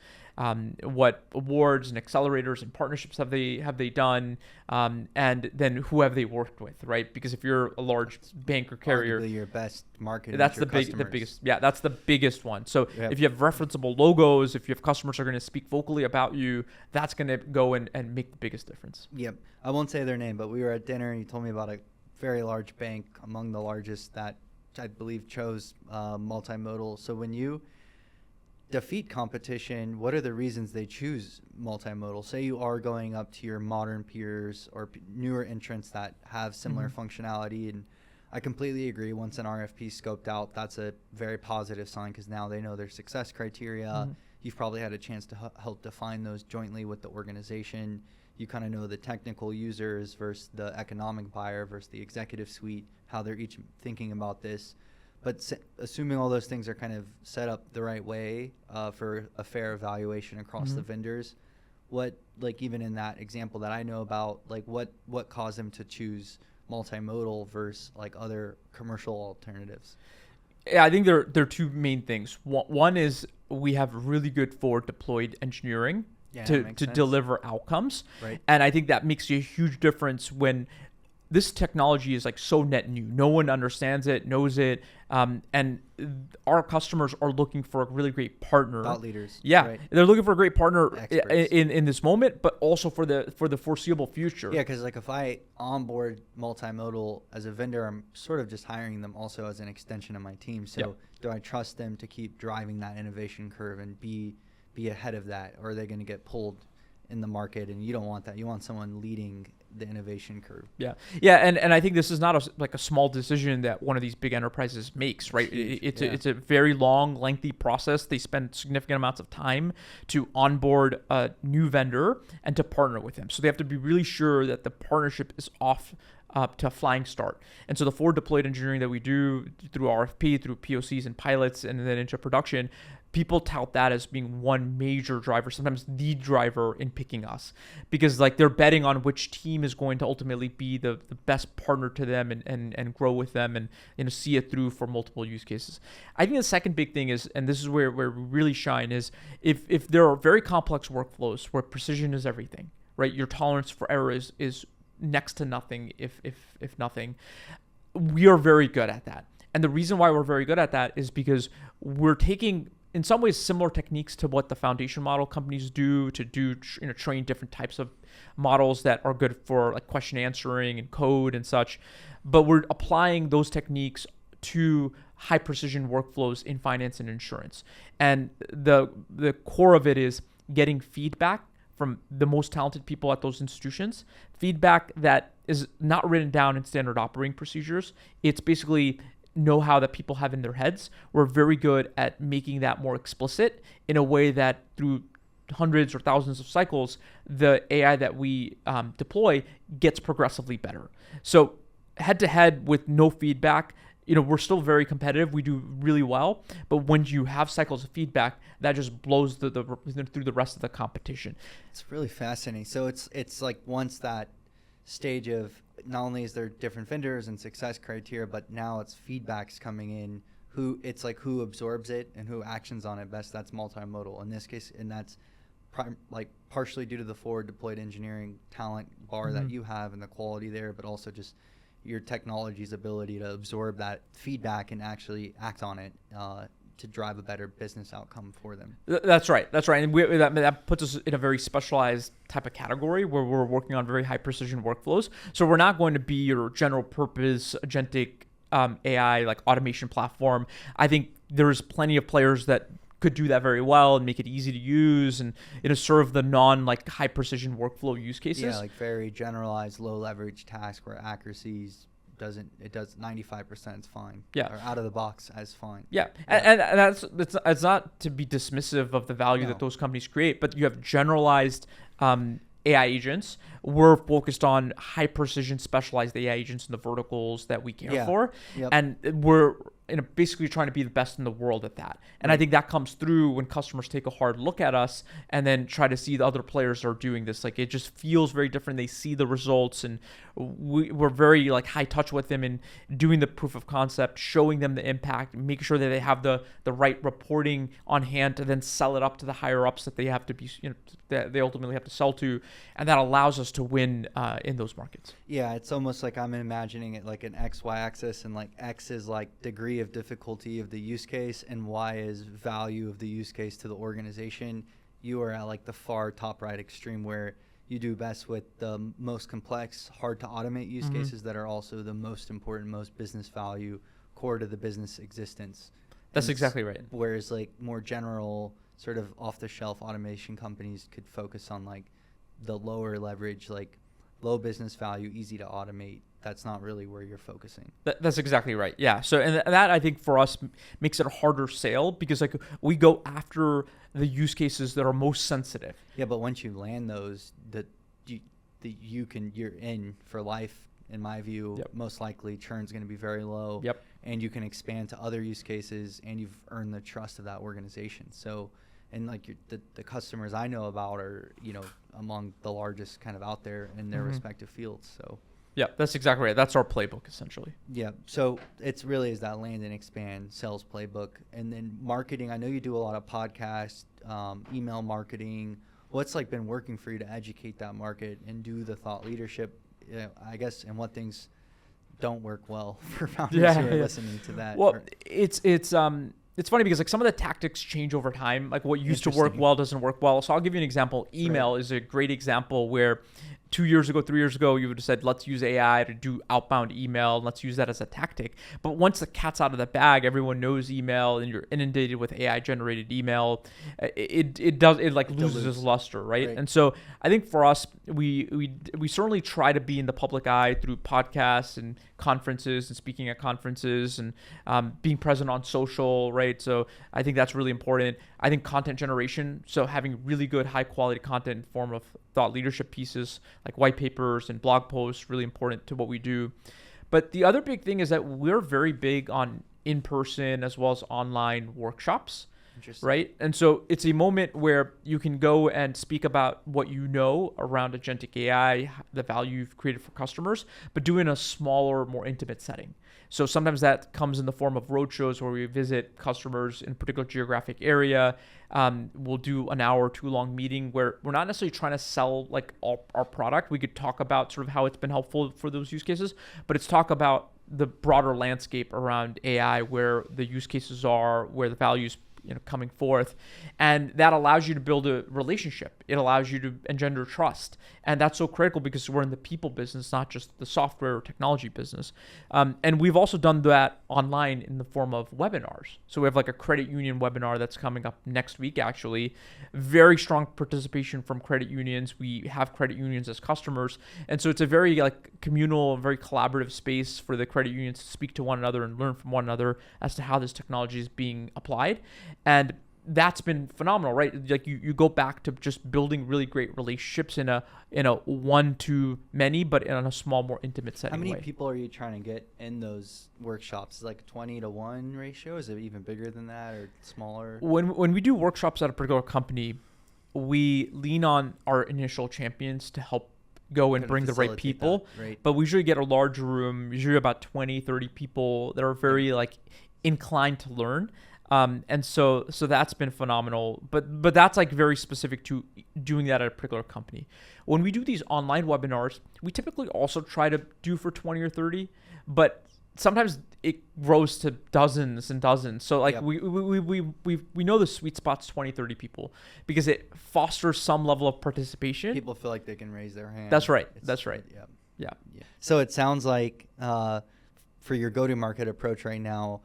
what awards and accelerators and partnerships have they done, and then who have they worked with, right? Because if you're a large bank or carrier, arguably your best market, that's the biggest. Yeah, that's the biggest one. So if you have referenceable logos, if you have customers who are going to speak vocally about you, that's going to go and make the biggest difference. Yep. I won't say their name, but we were at dinner and you told me about a very large bank, among the largest, that I believe chose Multimodal. So when you defeat competition, what are the reasons they choose Multimodal? Say you are going up to your modern peers or newer entrants that have similar functionality, and I completely agree. Once an RFP scoped out, that's a very positive sign because now they know their success criteria. You've probably had a chance to help define those jointly with the organization. you kind of know the technical users versus the economic buyer versus the executive suite, how they're each thinking about this. But assuming all those things are kind of set up the right way for a fair evaluation across the vendors, what, like even in that example that I know about, like what caused them to choose multimodal versus like other commercial alternatives? Yeah, I think there are two main things. One is we have really good forward deployed engineering to deliver outcomes. Right. And I think that makes a huge difference when this technology is like so net new. No one understands it, knows it. And our customers are looking for a really great partner. Thought leaders. Yeah. Right. They're looking for a great partner Experts. in this moment, but also for the foreseeable future. Yeah, because like if I onboard multimodal as a vendor, I'm sort of just hiring them also as an extension of my team. So do I trust them to keep driving that innovation curve and be ahead of that? Or are they going to get pulled in the market? And you don't want that. You want someone leading the innovation curve. Yeah. And I think this is not a small decision that one of these big enterprises makes, right? It's a very long, lengthy process. They spend significant amounts of time to onboard a new vendor and to partner with him. So they have to be really sure that the partnership is off to a flying start. And so the forward deployed engineering that we do through RFP, through POCs and pilots, and then into production, people tout that as being one major driver, sometimes the driver in picking us, because like they're betting on which team is going to ultimately be the best partner to them and grow with them and see it through for multiple use cases. I think the second big thing is, and this is where we really shine, is if there are very complex workflows where precision is everything, right? Your tolerance for error is next to nothing, if nothing. We are very good at that. And the reason why we're very good at that is because we're taking, in some ways, similar techniques to what the foundation model companies do to train different types of models that are good for like question answering and code and such. But we're applying those techniques to high precision workflows in finance and insurance. And the core of it is getting feedback from the most talented people at those institutions, feedback that is not written down in standard operating procedures. It's basically know-how that people have in their heads. We're very good at making that more explicit in a way that through hundreds or thousands of cycles, the AI that we deploy gets progressively better. So head-to-head with no feedback, we're still very competitive. We do really well, but when you have cycles of feedback, that just blows through the rest of the competition. It's really fascinating. So it's like once that stage of not only is there different vendors and success criteria, but now it's feedbacks coming in. Who absorbs it and who actions on it best. That's multimodal in this case, and that's partially due to the forward deployed engineering talent bar that you have and the quality there, but also just your technology's ability to absorb that feedback and actually act on it to drive a better business outcome for them. That's right. And that puts us in a very specialized type of category where we're working on very high precision workflows. So we're not going to be your general purpose agentic AI like automation platform. I think there's plenty of players that could do that very well and make it easy to use and serve the high precision workflow use cases. Yeah, like very generalized low leverage task where accuracy does 95%, it's fine. Yeah. Or out of the box as fine. Yeah. And it's not to be dismissive of the value that those companies create, but you have generalized AI agents. We're focused on high precision specialized AI agents in the verticals that we care for. Yep. And we're basically trying to be the best in the world at that. And I think that comes through when customers take a hard look at us and then try to see the other players are doing this. Like it just feels very different. They see the results, and we're very high touch with them in doing the proof of concept, showing them the impact, making sure that they have the right reporting on hand to then sell it up to the higher ups that they have to be, that they ultimately have to sell to. And that allows us to win in those markets. Yeah, it's almost like I'm imagining it like an XY axis, and X is degree of difficulty of the use case and Y is value of the use case to the organization. You are at the far top right extreme where you do best with the most complex, hard to automate use cases that are also the most important, most business value, core to the business existence. That's exactly right. Whereas more general sort of off the shelf automation companies could focus on the lower leverage, low business value, easy to automate. That's not really where you're focusing. That's exactly right. Yeah. So, and that I think for us makes it a harder sale because we go after the use cases that are most sensitive. Yeah, but once you land those, you're in for life. In my view, most likely churn's going to be very low. And you can expand to other use cases, and you've earned the trust of that organization. So, and like the customers I know about are, among the largest kind of out there in their respective fields. So. Yeah, that's exactly right. That's our playbook, essentially. Yeah. So it's really is that land and expand sales playbook. And then marketing, I know you do a lot of podcasts, email marketing. What's like been working for you to educate that market and do the thought leadership, I guess, and what things don't work well for founders who are listening to that? Well, it's funny because like some of the tactics change over time. Like what used to work well doesn't work well. So I'll give you an example. Email is a great example where 2 years ago, 3 years ago, you would have said, let's use AI to do outbound email. Let's use that as a tactic. But once the cat's out of the bag, everyone knows email and you're inundated with AI generated email. It loses its luster, right? And so I think for us, we certainly try to be in the public eye through podcasts and conferences and speaking at conferences and being present on social, right? So I think that's really important. I think content generation, so having really good high quality content in form of thought leadership pieces like white papers and blog posts, really important to what we do. But the other big thing is that we're very big on in-person as well as online workshops, right? And so it's a moment where you can go and speak about what you know around agentic AI, the value you've created for customers, but do it in a smaller, more intimate setting. So sometimes that comes in the form of roadshows where we visit customers in a particular geographic area. We'll do an hour or 2 long meeting where we're not necessarily trying to sell like our product. We could talk about sort of how it's been helpful for those use cases, but it's talk about the broader landscape around AI, where the use cases are, where the values coming forth, and that allows you to build a relationship. It allows you to engender trust, and that's so critical because we're in the people business, not just the software or technology business. And we've also done that online in the form of webinars. So we have like a credit union webinar that's coming up next week, actually. Very strong participation from credit unions. We have credit unions as customers, and so it's a very like communal, very collaborative space for the credit unions to speak to one another and learn from one another as to how this technology is being applied. And that's been phenomenal, right? Like you go back to just building really great relationships in a one to many, but in a small, more intimate setting. How many people are you trying to get in those workshops? Is it like 20-to-1 ratio? Is it even bigger than that or smaller? When we do workshops at a particular company, we lean on our initial champions to help go and bring the right people. But we usually get a large room, usually about 20, 30 people that are very like inclined to learn. And so that's been phenomenal, but that's like very specific to doing that at a particular company. When we do these online webinars, we typically also try to do for 20 or 30, but sometimes it grows to dozens and dozens. So like we know the sweet spot's 20, 30 people because it fosters some level of participation. People feel like they can raise their hand. That's right. That's right. Yeah. So it sounds like for your go-to-market approach right now,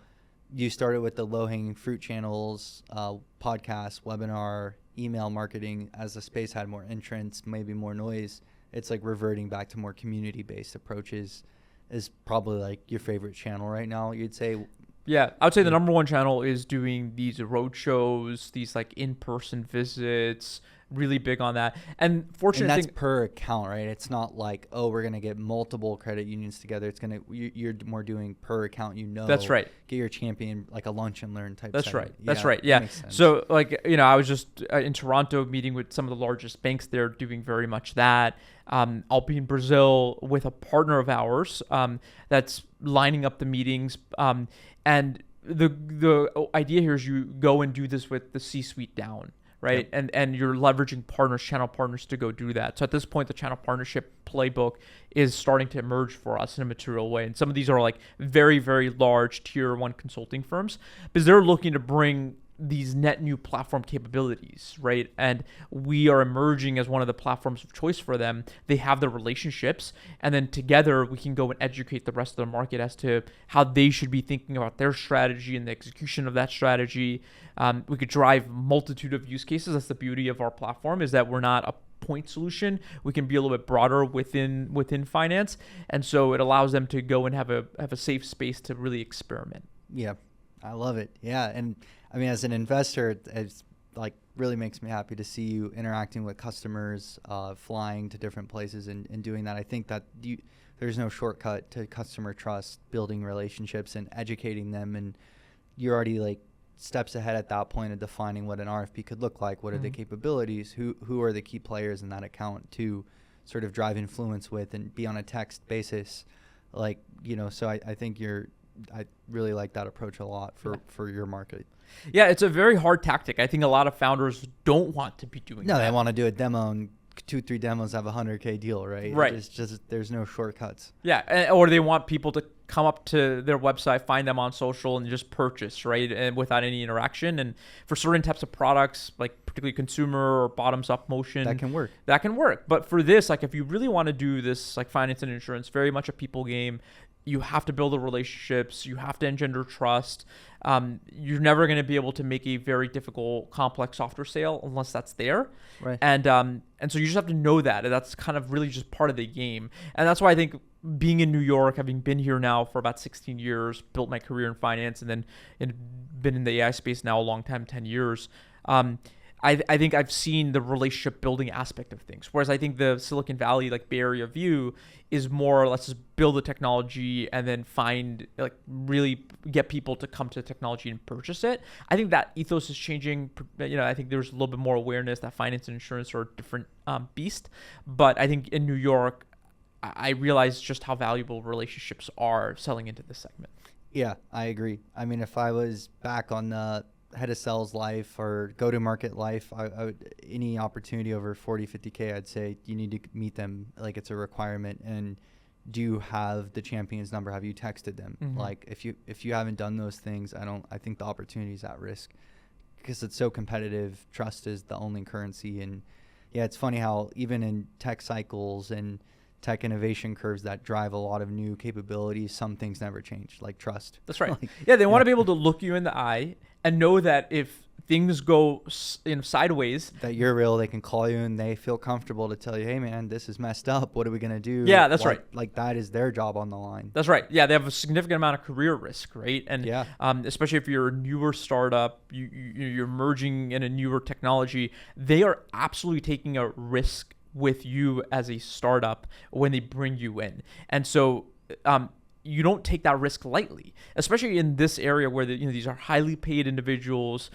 you started with the low-hanging fruit channels, podcast, webinar, email marketing. As the space had more entrants, maybe more noise, it's like reverting back to more community-based approaches is probably like your favorite channel right now, you'd say? Yeah, I would say the number one channel is doing these road shows, these like in-person visits, really big on that. And fortunately, that's per account, right? It's not like, oh, we're going to get multiple credit unions together. It's going to, you're more doing per account, That's right. Get your champion, like a lunch and learn type That's setting. right. That's right. Yeah. So like, I was just in Toronto meeting with some of the largest banks there doing very much that. I'll be in Brazil with a partner of ours that's lining up the meetings. And the idea here is you go and do this with the C-suite down, right? Yep. And you're leveraging partners, channel partners to go do that. So at this point, the channel partnership playbook is starting to emerge for us in a material way. And some of these are like very, very large tier 1 consulting firms because they're looking to bring these net new platform capabilities, right? And we are emerging as one of the platforms of choice for them. They have the relationships, and then together we can go and educate the rest of the market as to how they should be thinking about their strategy and the execution of that strategy. We could drive multitude of use cases. That's the beauty of our platform, is that we're not a point solution. We can be a little bit broader within finance, and so it allows them to go and have a safe space to really experiment. Yeah, I love it. Yeah, and I mean, as an investor, it's like really makes me happy to see you interacting with customers, flying to different places and doing that. I think that there's no shortcut to customer trust, building relationships and educating them. And you're already like steps ahead at that point of defining what an RFP could look like. What are the capabilities? Who are the key players in that account to sort of drive influence with and be on a text basis? Like, so I think I really like that approach a lot for your market. Yeah, it's a very hard tactic. I think a lot of founders don't want to be doing that. No, they want to do a demo and 2-3 demos have a $100K deal, right? Right. It's just there's no shortcuts. Yeah, or they want people to come up to their website, find them on social, and just purchase, right? And without any interaction. And for certain types of products, like particularly consumer or bottoms-up motion, That can work. That can work. But for this, like if you really want to do this, like finance and insurance, very much a people game. You have to build the relationships. You have to engender trust. You're never going to be able to make a very difficult, complex software sale unless that's there. Right. And so you just have to know that. And that's kind of really just part of the game. And that's why I think being in New York, having been here now for about 16 years, built my career in finance, and then been in the AI space now a long time, 10 years. I think I've seen the relationship building aspect of things. Whereas I think the Silicon Valley, like Bay Area view is more, let's just build the technology and then really get people to come to the technology and purchase it. I think that ethos is changing. I think there's a little bit more awareness that finance and insurance are a different beast. But I think in New York, I realized just how valuable relationships are selling into this segment. Yeah, I agree. I mean, if I was back on the head of sales life or go-to-market life, I would, any opportunity over 40, 50K, I'd say you need to meet them. Like it's a requirement. And do you have the champion's number? Have you texted them? Mm-hmm. Like if you haven't done those things, I think the opportunity is at risk because it's so competitive. Trust is the only currency. And yeah, it's funny how even in tech cycles and tech innovation curves that drive a lot of new capabilities, some things never change, like trust. That's right. They want to be able to look you in the eye and know that if things go sideways, that you're real. They can call you and they feel comfortable to tell you, hey man, this is messed up. What are we going to do? Yeah, that's right. Like that is their job on the line. That's right. Yeah, they have a significant amount of career risk, right? And especially if you're a newer startup, you're merging in a newer technology, they are absolutely taking a risk with you as a startup when they bring you in. And so you don't take that risk lightly, especially in this area where these are highly paid individuals.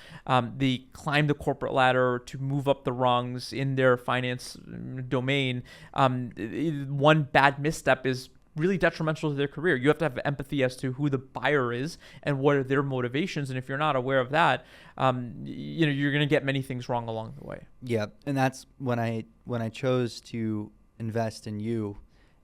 They climb the corporate ladder to move up the rungs in their finance domain. One bad misstep is really detrimental to their career. You have to have empathy as to who the buyer is and what are their motivations. And if you're not aware of that, you're going to get many things wrong along the way. Yeah, and that's when I chose to invest in you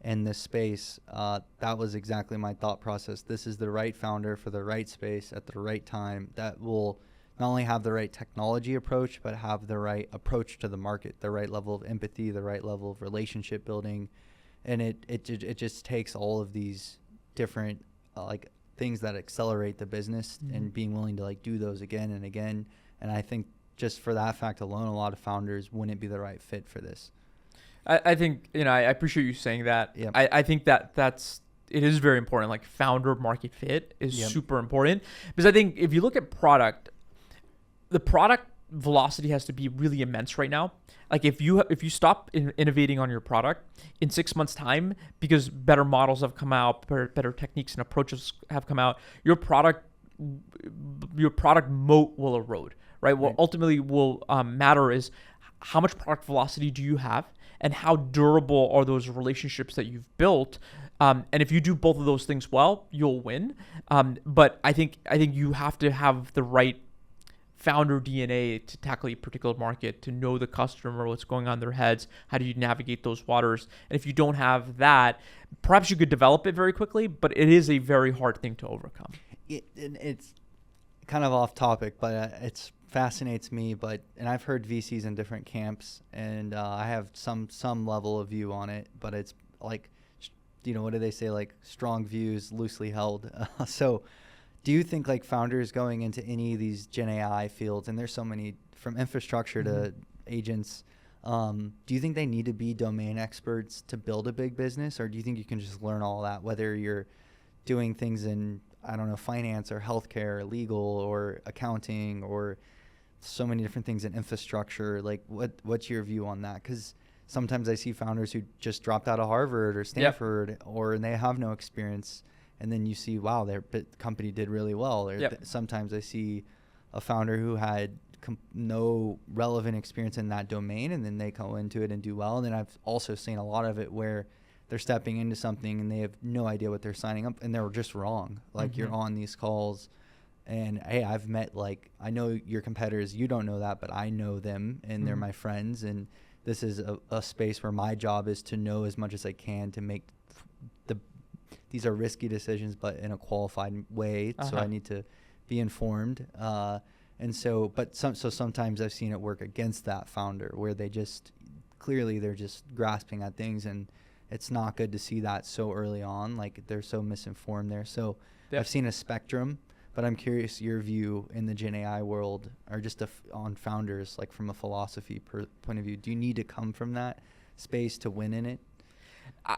in this space. That was exactly my thought process. This is the right founder for the right space at the right time that will not only have the right technology approach, but have the right approach to the market, the right level of empathy, the right level of relationship building. And it just takes all of these different things that accelerate the business and being willing to do those again and again. And I think just for that fact alone, a lot of founders wouldn't be the right fit for this. I think, I appreciate you saying that. Yep. I think it is very important. Like founder market fit is super important because I think if you look at product, the product velocity has to be really immense right now. Like if you stop innovating on your product in 6 months time because better models have come out, better techniques and approaches have come out, your product moat will erode, right? What ultimately will matter is how much product velocity do you have and how durable are those relationships that you've built. And if you do both of those things well, you'll win. But I think you have to have the right founder DNA to tackle a particular market, to know the customer, what's going on in their heads, how do you navigate those waters. And if you don't have that, perhaps you could develop it very quickly, but it is a very hard thing to overcome. It's kind of off topic, but it fascinates me. And I've heard VCs in different camps, and I have some level of view on it, but it's like, what do they say? Like strong views, loosely held. So do you think founders going into any of these Gen AI fields, and there's so many from infrastructure to agents, do you think they need to be domain experts to build a big business? Or do you think you can just learn all that, whether you're doing things in, finance or healthcare or legal or accounting or so many different things in infrastructure. Like what's your view on that? Because sometimes I see founders who just dropped out of Harvard or Stanford, or they have no experience, and then you see, wow, their company did really well. Or sometimes I see a founder who had no relevant experience in that domain, and then they go into it and do well. And then I've also seen a lot of it where they're stepping into something and they have no idea what they're signing up, and they're just wrong. Like you're on these calls, and hey, I've met, like, I know your competitors, you don't know that, but I know them, and they're my friends, and this is a space where my job is to know as much as I can to make these are risky decisions, but in a qualified way. So I need to be informed. And so, sometimes I've seen it work against that founder, where they just clearly they're just grasping at things, and it's not good to see that so early on. Like, they're so misinformed there. So I've seen a spectrum, but I'm curious your view in the Gen AI world, or just on founders, like from a philosophy point of view. Do you need to come from that space to win in it?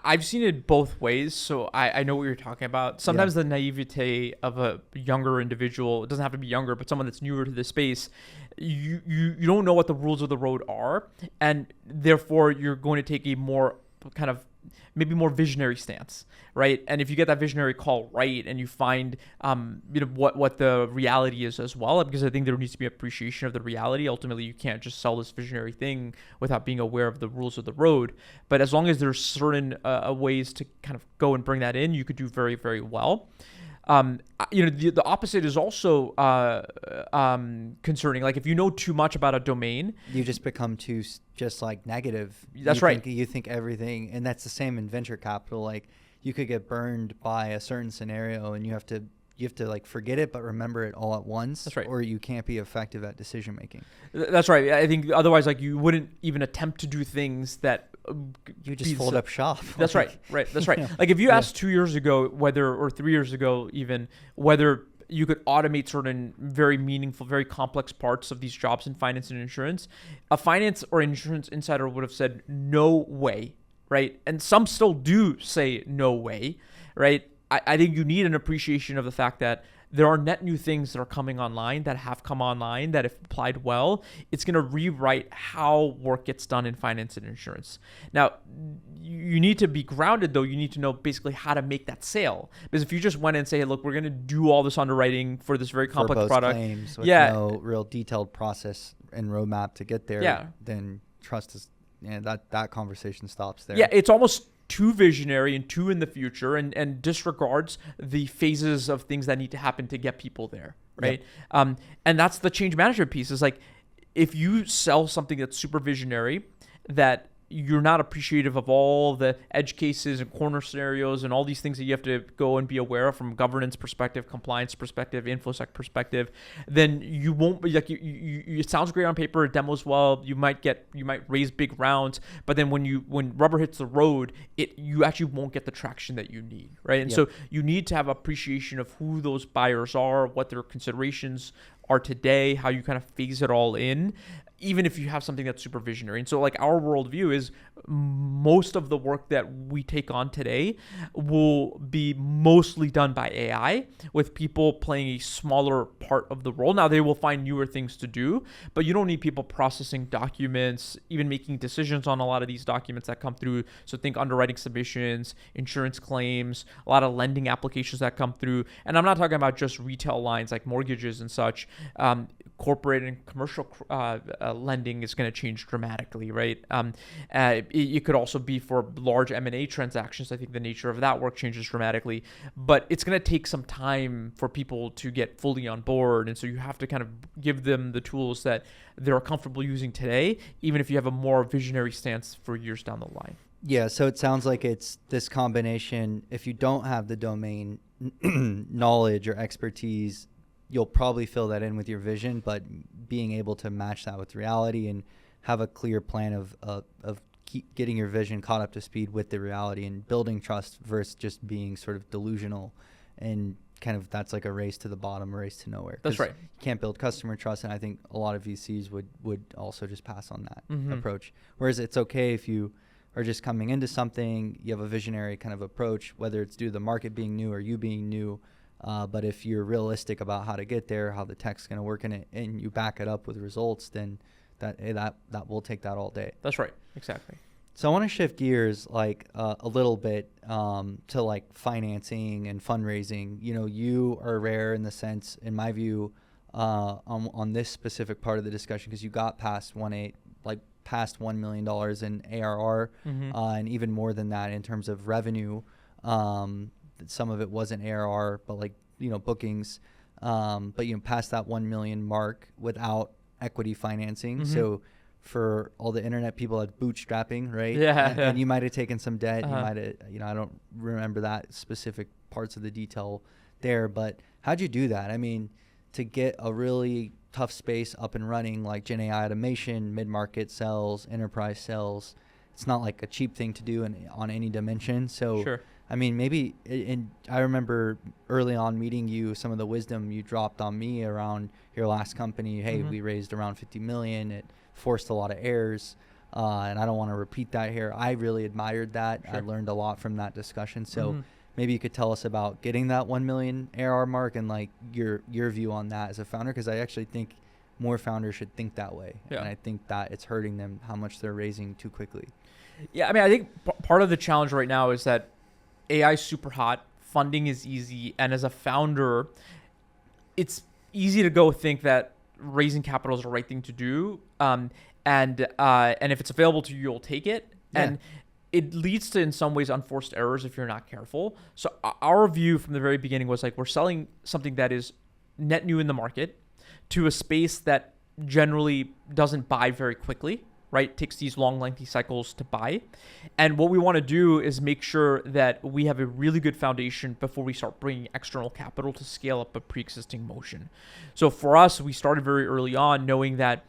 I've seen it both ways, so I know what you're talking about. Sometimes the naivete of a younger individual, it doesn't have to be younger, but someone that's newer to the space, you don't know what the rules of the road are, and therefore you're going to take a more kind of maybe more visionary stance, right? And if you get that visionary call right, and you find what the reality is as well, because I think there needs to be appreciation of the reality. Ultimately, you can't just sell this visionary thing without being aware of the rules of the road. But as long as there's certain ways to kind of go and bring that in, you could do very, very well. The opposite is also concerning. Like, if you know too much about a domain, you just become too just like negative. That's right. You think everything, and that's the same in venture capital. Like, you could get burned by a certain scenario, and you have to like forget it, but remember it all at once. That's right. Or you can't be effective at decision making. That's right. I think otherwise, like, you wouldn't even attempt to do things that you just fold up shop. That's right. That's right. Like, if you asked 2 years ago or 3 years ago even whether you could automate certain very meaningful, very complex parts of these jobs in finance and insurance, a finance or insurance insider would have said no way, right? And some still do say no way, right? I think you need an appreciation of the fact that there are net new things that are coming online, that have come online, that if applied well, it's going to rewrite how work gets done in finance and insurance. Now, you need to be grounded, though. You need to know basically how to make that sale. Because if you just went and say, hey, look, we're going to do all this underwriting for this very complex product. Claims with no real detailed process and roadmap to get there, then trust is, that conversation stops there. Yeah, it's almost too visionary and too in the future, and disregards the phases of things that need to happen to get people there, right? Yep. And that's the change management piece. Is like, if you sell something that's super visionary, that you're not appreciative of all the edge cases and corner scenarios and all these things that you have to go and be aware of from governance perspective, compliance perspective, infosec perspective, then you won't be like, it sounds great on paper, it demos well, you might raise big rounds, but then when rubber hits the road, you actually won't get the traction that you need, right? And so you need to have appreciation of who those buyers are, what their considerations are today, how you kind of phase it all in, even if you have something that's super visionary. And so, like, our worldview is most of the work that we take on today will be mostly done by AI, with people playing a smaller part of the role. Now, they will find newer things to do, but you don't need people processing documents, even making decisions on a lot of these documents that come through. So think underwriting submissions, insurance claims, a lot of lending applications that come through. And I'm not talking about just retail lines like mortgages and such. Corporate and commercial lending is going to change dramatically, right? It could also be for large M&A transactions. I think the nature of that work changes dramatically, but it's going to take some time for people to get fully on board. And so you have to kind of give them the tools that they're comfortable using today, even if you have a more visionary stance for years down the line. Yeah, so it sounds like it's this combination. If you don't have the domain knowledge or expertise, you'll probably fill that in with your vision, but being able to match that with reality and have a clear plan of keep getting your vision caught up to speed with the reality and building trust versus just being sort of delusional, and kind of that's like a race to the bottom, a race to nowhere. That's right. You can't build customer trust, and I think a lot of VCs would also just pass on that approach. Whereas it's okay if you are just coming into something, you have a visionary kind of approach, whether it's due to the market being new or you being new. But if you're realistic about how to get there, how the tech's going to work in it, and you back it up with results, then that will take that all day. That's right. Exactly. So I want to shift gears like a little bit to like financing and fundraising. You know, you are rare in the sense, in my view, on this specific part of the discussion, because you got past past $1 million in ARR, and even more than that in terms of revenue. Some of it wasn't ARR, but like, you know, bookings. But you know, past that 1 million mark without equity financing. So for all the internet people, that's bootstrapping, right? Yeah. And you might have taken some debt. Uh-huh. You might have, you know, I don't remember that specific parts of the detail there, but how'd you do that? I mean, to get a really tough space up and running, like Gen AI automation, mid-market sales, enterprise sales, it's not like a cheap thing to do on any dimension. So, Sure. I mean, maybe, and I remember early on meeting you, some of the wisdom you dropped on me around your last company. Hey, we raised around 50 million. It forced a lot of errors. And I don't want to repeat that here. I really admired that. Sure. I learned a lot from that discussion. So maybe you could tell us about getting that 1 million ARR mark and like your view on that as a founder. Cause I actually think more founders should think that way. Yeah. And I think that it's hurting them how much they're raising too quickly. Yeah. I mean, I think part of the challenge right now is that AI is super hot, funding is easy, and as a founder, it's easy to go think that raising capital is the right thing to do, and if it's available to you, you'll take it, and it leads to, in some ways, unforced errors if you're not careful. So our view from the very beginning was like, we're selling something that is net new in the market to a space that generally doesn't buy very quickly. Right? It takes these long, lengthy cycles to buy. And what we want to do is make sure that we have a really good foundation before we start bringing external capital to scale up a pre-existing motion. So for us, we started very early on knowing that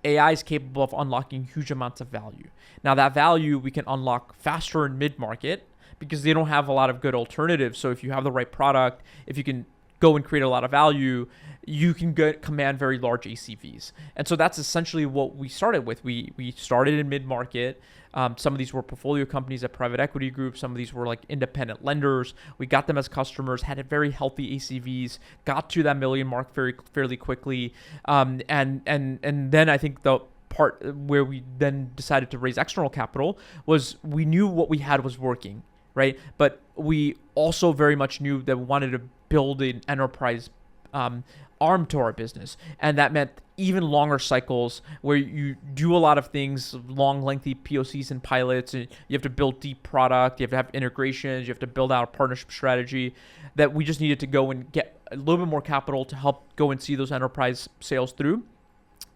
AI is capable of unlocking huge amounts of value. Now that value we can unlock faster in mid-market because they don't have a lot of good alternatives. So if you have the right product, if you can go and create a lot of value, you can command very large ACVs. And so that's essentially what we started with. We started in mid-market. Some of these were portfolio companies at private equity groups. Some of these were like independent lenders. We got them as customers, had a very healthy ACVs, got to that million mark fairly quickly. And then I think the part where we then decided to raise external capital was we knew what we had was working, right? But we also very much knew that we wanted to build an enterprise arm to our business. And that meant even longer cycles where you do a lot of things, long, lengthy POCs and pilots, and you have to build deep product, you have to have integrations, you have to build out a partnership strategy, that we just needed to go and get a little bit more capital to help go and see those enterprise sales through.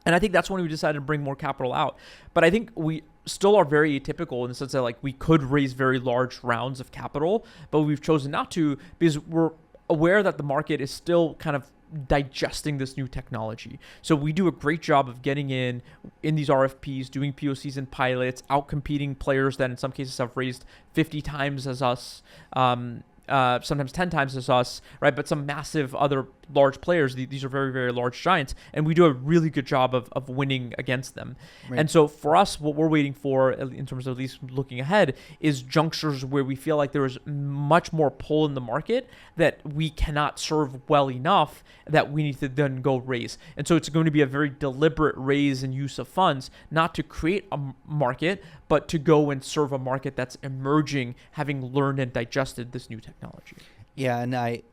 And I think that's when we decided to bring more capital out. But I think we still are very atypical in the sense that like we could raise very large rounds of capital, but we've chosen not to because we're aware that the market is still kind of digesting this new technology. So we do a great job of getting in these RFPs, doing POCs and pilots, out competing players that in some cases have raised 50 times as us, sometimes 10 times as us, right? But some massive other large players, these are very, very large giants, and we do a really good job of winning against them. Right. And so for us, what we're waiting for, in terms of at least looking ahead, is junctures where we feel like there is much more pull in the market that we cannot serve well enough that we need to then go raise. And so it's going to be a very deliberate raise and use of funds, not to create a market, but to go and serve a market that's emerging, having learned and digested this new technology. Yeah, and I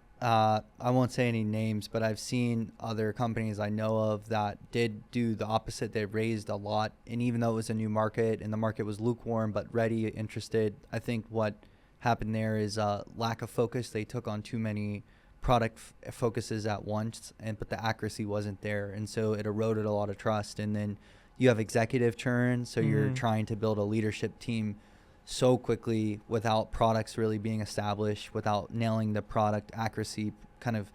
won't say any names, but I've seen other companies I know of that did do the opposite. They raised a lot, and even though it was a new market and the market was lukewarm but ready, interested, I think what happened there is lack of focus. They took on too many product focuses at once, but the accuracy wasn't there, and so it eroded a lot of trust. And then you have executive churn, so you're trying to build a leadership team so quickly without products really being established, without nailing the product accuracy kind of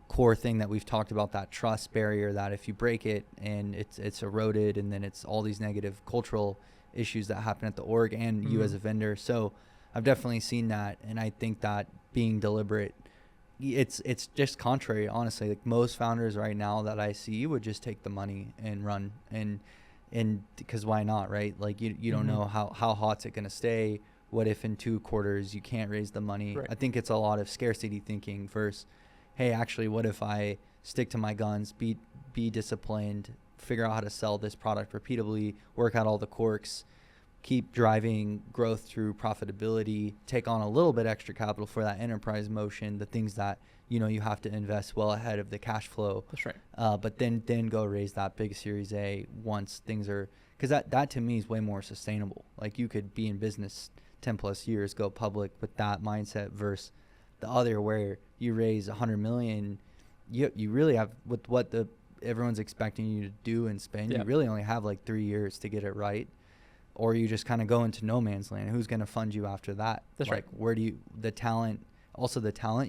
core thing that we've talked about, that trust barrier, that if you break it and it's eroded, and then it's all these negative cultural issues that happen at the org and you as a vendor. So I've definitely seen that, and I think that being deliberate, it's just contrary, honestly. Like most founders right now that I see would just take the money and run, and because why not, right? Like you don't know how hot's it going to stay. What if in 2 quarters you can't raise the money? Right. I think it's a lot of scarcity thinking versus hey, actually, what if I stick to my guns, be disciplined, figure out how to sell this product repeatably, work out all the quirks, keep driving growth through profitability, take on a little bit extra capital for that enterprise motion, the things that you have to invest well ahead of the cash flow. That's right. But then go raise that big Series A once things are, because that to me is way more sustainable. Like you could be in business 10 plus years, go public with that mindset versus the other where you raise 100 million, you really have with what everyone's expecting you to do and spend. You really only have like 3 years to get it right. Or you just kind of go into no man's land. Who's going to fund you after that? That's right. Where do the talent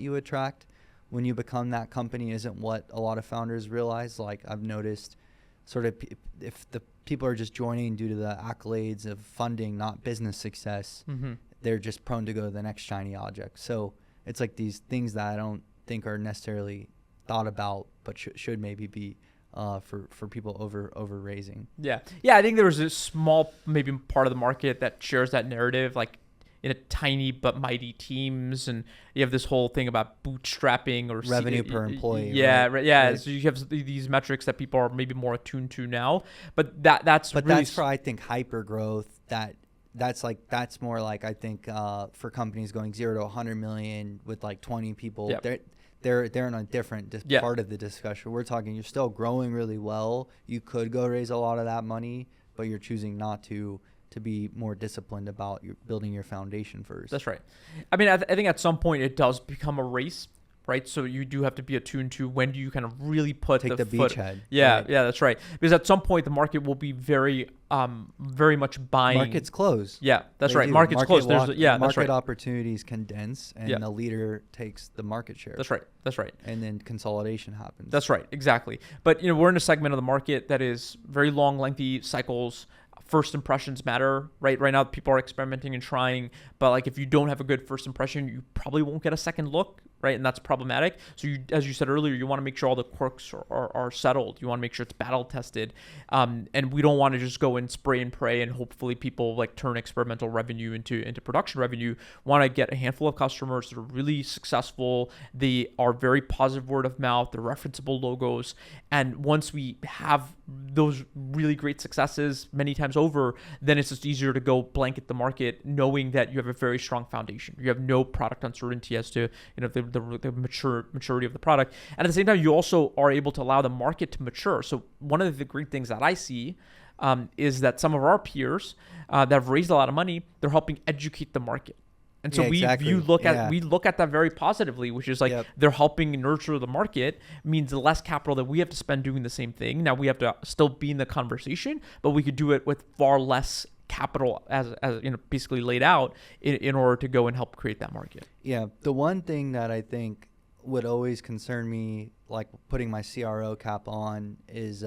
you attract when you become that company isn't what a lot of founders realize. Like I've noticed sort of if the people are just joining due to the accolades of funding, not business success, they're just prone to go to the next shiny object. So it's like these things that I don't think are necessarily thought about, but should maybe be for people over raising. Yeah. I think there was a small maybe part of the market that shares that narrative, like in a tiny but mighty teams, and you have this whole thing about bootstrapping or revenue per employee. Yeah, right? Yeah. So you have these metrics that people are maybe more attuned to now, but that's for I think hyper growth. That's more like I think for companies going 0 to 100 million with like 20 people. Yep. They're in a different part of the discussion. We're talking you're still growing really well. You could go raise a lot of that money, but you're choosing not to be more disciplined about building your foundation first. That's right. I mean, I think at some point it does become a race, right? So you do have to be attuned to when do you kind of really put the foot. Beachhead. Yeah, right. Yeah, that's right. Because at some point the market will be very much buying. Markets close. Yeah, that's right. Do. Markets close. Market that's right. opportunities condense, and the leader takes the market share. That's right. And then consolidation happens. That's right. Exactly. But we're in a segment of the market that is very long, lengthy cycles. First impressions matter, right? Right now, people are experimenting and trying, but like if you don't have a good first impression, you probably won't get a second look, right? And that's problematic. So as you said earlier, you want to make sure all the quirks are settled. You want to make sure it's battle tested, and we don't want to just go and spray and pray and hopefully people like turn experimental revenue into production revenue. Want to get a handful of customers that are really successful. They are very positive word of mouth. They're referenceable logos, and once we have those really great successes many times over, then it's just easier to go blanket the market knowing that you have a very strong foundation. You have no product uncertainty as to the maturity of the product, and at the same time you also are able to allow the market to mature. So one of the great things that I see is that some of our peers that have raised a lot of money, they're helping educate the market. And so we look at that very positively, which is like they're helping nurture the market, means the less capital that we have to spend doing the same thing. Now we have to still be in the conversation, but we could do it with far less capital as basically laid out in order to go and help create that market. Yeah, the one thing that I think would always concern me, like putting my CRO cap on, is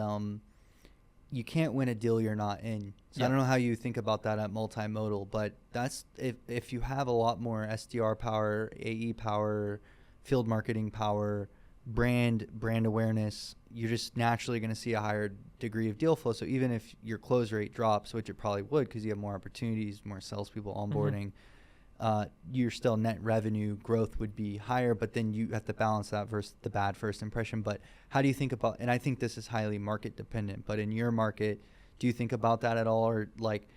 you can't win a deal you're not in. So I don't know how you think about that at Multimodal, but that's if you have a lot more SDR power, AE power, field marketing power, brand awareness, you're just naturally going to see a higher degree of deal flow. So even if your close rate drops, which it probably would because you have more opportunities, more salespeople onboarding, your still net revenue growth would be higher, but then you have to balance that versus the bad first impression. But how do you think about, and I think this is highly market dependent, but in your market, do you think about that at all? Or like,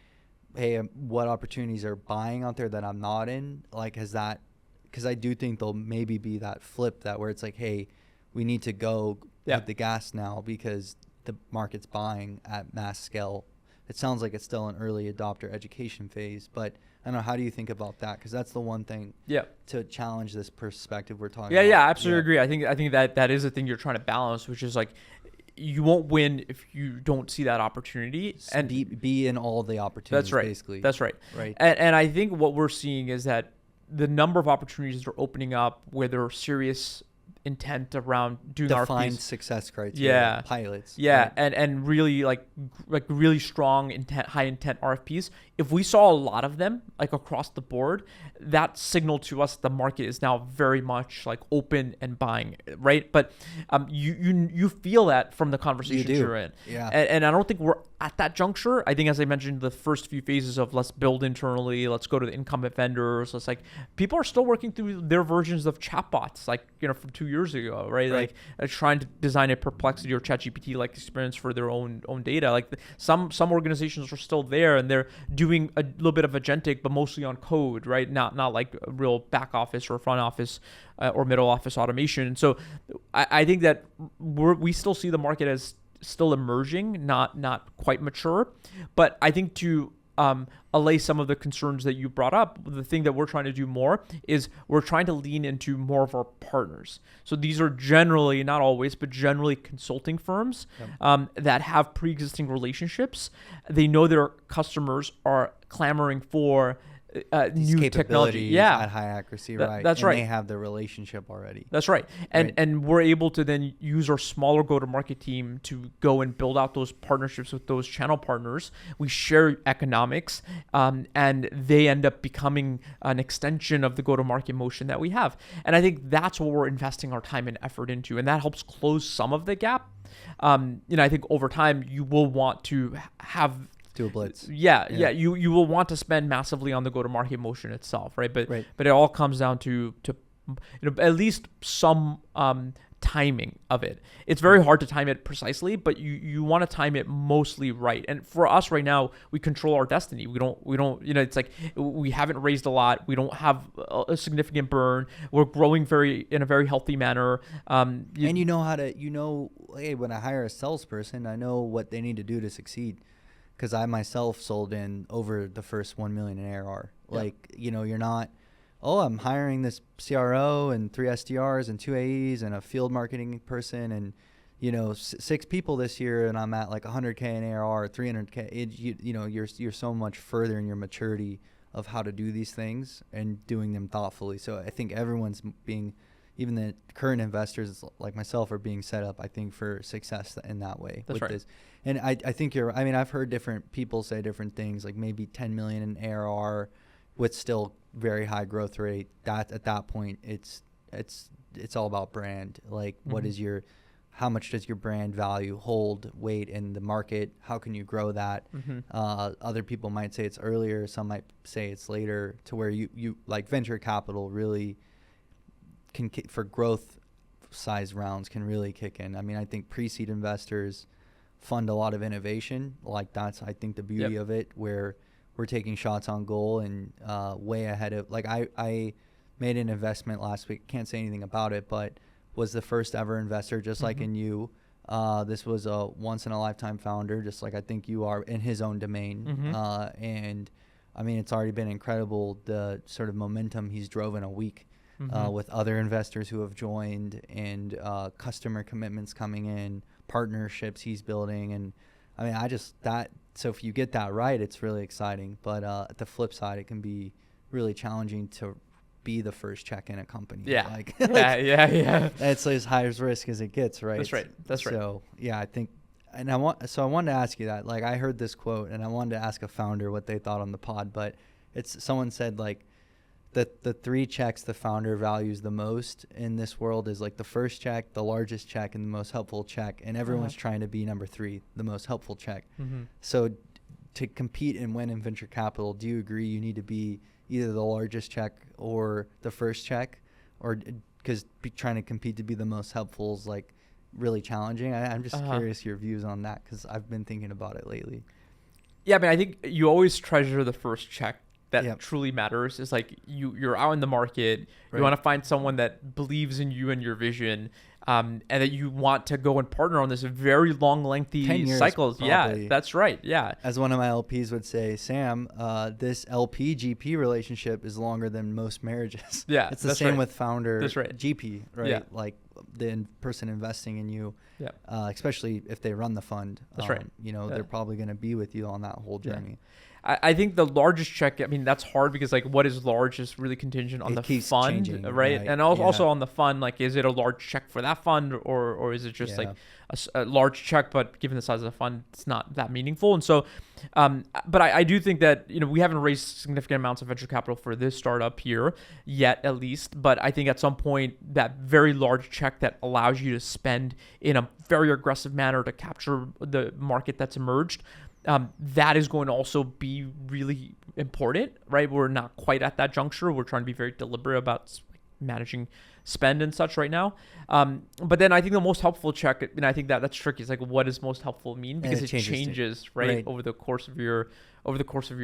hey, what opportunities are buying out there that I'm not in? Like, has that, because I do think there'll maybe be that flip that where it's like, hey, we need to go hit the gas now because the market's buying at mass scale. It sounds like it's still an early adopter education phase, but I don't know, how do you think about that? Because that's the one thing to challenge this perspective we're talking about. Yeah, I absolutely agree. I think that is the thing you're trying to balance, which is like, you won't win if you don't see that opportunity and be in all the opportunities. That's right. Basically. That's right. Right. And I think what we're seeing is that the number of opportunities are opening up where there are serious intent around doing defined RFPs. Success criteria, pilots. Right? And really like really strong intent, high intent RFPs. If we saw a lot of them like across the board, that signaled to us the market is now very much like open and buying, right? But you feel that from the conversations you're in. Yeah. And I don't think we're at that juncture. I think, as I mentioned, the first few phases of let's build internally, let's go to the incumbent vendors. It's like people are still working through their versions of chatbots, like from 2 years years ago, right? Like trying to design a Perplexity or ChatGPT like experience for their own data. Like some organizations are still there and they're doing a little bit of agentic, but mostly on code, right? Not like a real back office or front office or middle office automation. And so I think that we still see the market as still emerging, not quite mature. But I think to allay some of the concerns that you brought up, the thing that we're trying to do more is we're trying to lean into more of our partners. So these are generally, not always, but generally consulting firms that have pre-existing relationships. They know their customers are clamoring for new technology at high accuracy, right? That's and right. They have the relationship already. That's right. And we're able to then use our smaller go-to-market team to go and build out those partnerships with those channel partners. We share economics, and they end up becoming an extension of the go-to-market motion that we have. And I think that's what we're investing our time and effort into, and that helps close some of the gap. I think over time you will want to have do a blitz. Yeah. You will want to spend massively on the go-to-market motion itself, right? But it all comes down to at least some timing of it. It's very hard to time it precisely, but you want to time it mostly right. And for us right now, we control our destiny. We don't. It's like we haven't raised a lot. We don't have a significant burn. We're growing in a very healthy manner. And you know how to. Hey, when I hire a salesperson, I know what they need to do to succeed. Because I myself sold in over the first 1 million in ARR. You're not, I'm hiring this CRO and 3 SDRs and 2 AEs and a field marketing person and, 6 people this year and I'm at like 100K in ARR, 300K. You're so much further in your maturity of how to do these things and doing them thoughtfully. So I think everyone's even the current investors like myself are being set up, I think, for success in that way. That's right. This. And I think I've heard different people say different things, like maybe 10 million in ARR with still very high growth rate. That at that point, it's all about brand. Like how much does your brand value hold weight in the market? How can you grow that? Other people might say it's earlier. Some might say it's later, to where you like venture capital really can, for growth size rounds, can really kick in. I think pre-seed investors fund a lot of innovation. Like that's, I think, the beauty of it, where we're taking shots on goal and way ahead of, like I made an investment last week. Can't say anything about it, but was the first ever investor, just like in you. This was a once in a lifetime founder, just like I think you are, in his own domain. And it's already been incredible, the sort of momentum he's drove in a week. With other investors who have joined and customer commitments coming in, partnerships he's building. And so if you get that right, it's really exciting. But at the flip side, it can be really challenging to be the first check in a company. Yeah. It's as high as risk as it gets, right? That's right. So yeah, I think, and I wanted to ask you that. Like, I heard this quote and I wanted to ask a founder what they thought on the pod, but someone said, like, the 3 checks the founder values the most in this world is like the first check, the largest check, and the most helpful check. And everyone's trying to be number 3, the most helpful check. So to compete and win in venture capital, do you agree you need to be either the largest check or the first check? Or because trying to compete to be the most helpful is like really challenging? I'm just curious your views on that, because I've been thinking about it lately. Yeah, I think you always treasure the first check. That truly matters. Is like you're out in the market. You want to find someone that believes in you and your vision, and that you want to go and partner on this very long, lengthy 10 years cycles. Probably. Yeah, that's right. Yeah. As one of my LPs would say, Sam, this LP GP relationship is longer than most marriages. Yeah, it's the same with founder GP, right? Yeah. Like the person investing in you. Yeah. Especially if they run the fund. That's right. They're probably going to be with you on that whole journey. Yeah. I think the largest check, that's hard, because like what is large is really contingent on the fund, changing, right? And also on the fund, like, is it a large check for that fund, or is it just like a large check, but given the size of the fund, it's not that meaningful. And so, but I do think that, we haven't raised significant amounts of venture capital for this startup here yet, at least. But I think at some point, that very large check that allows you to spend in a very aggressive manner to capture the market that's emerged, that is going to also be really important, right? We're not quite at that juncture. We're trying to be very deliberate about managing spend and such right now. But then I think the most helpful check, and I think that's tricky, is like, what does most helpful mean? Because it changes right over the course of your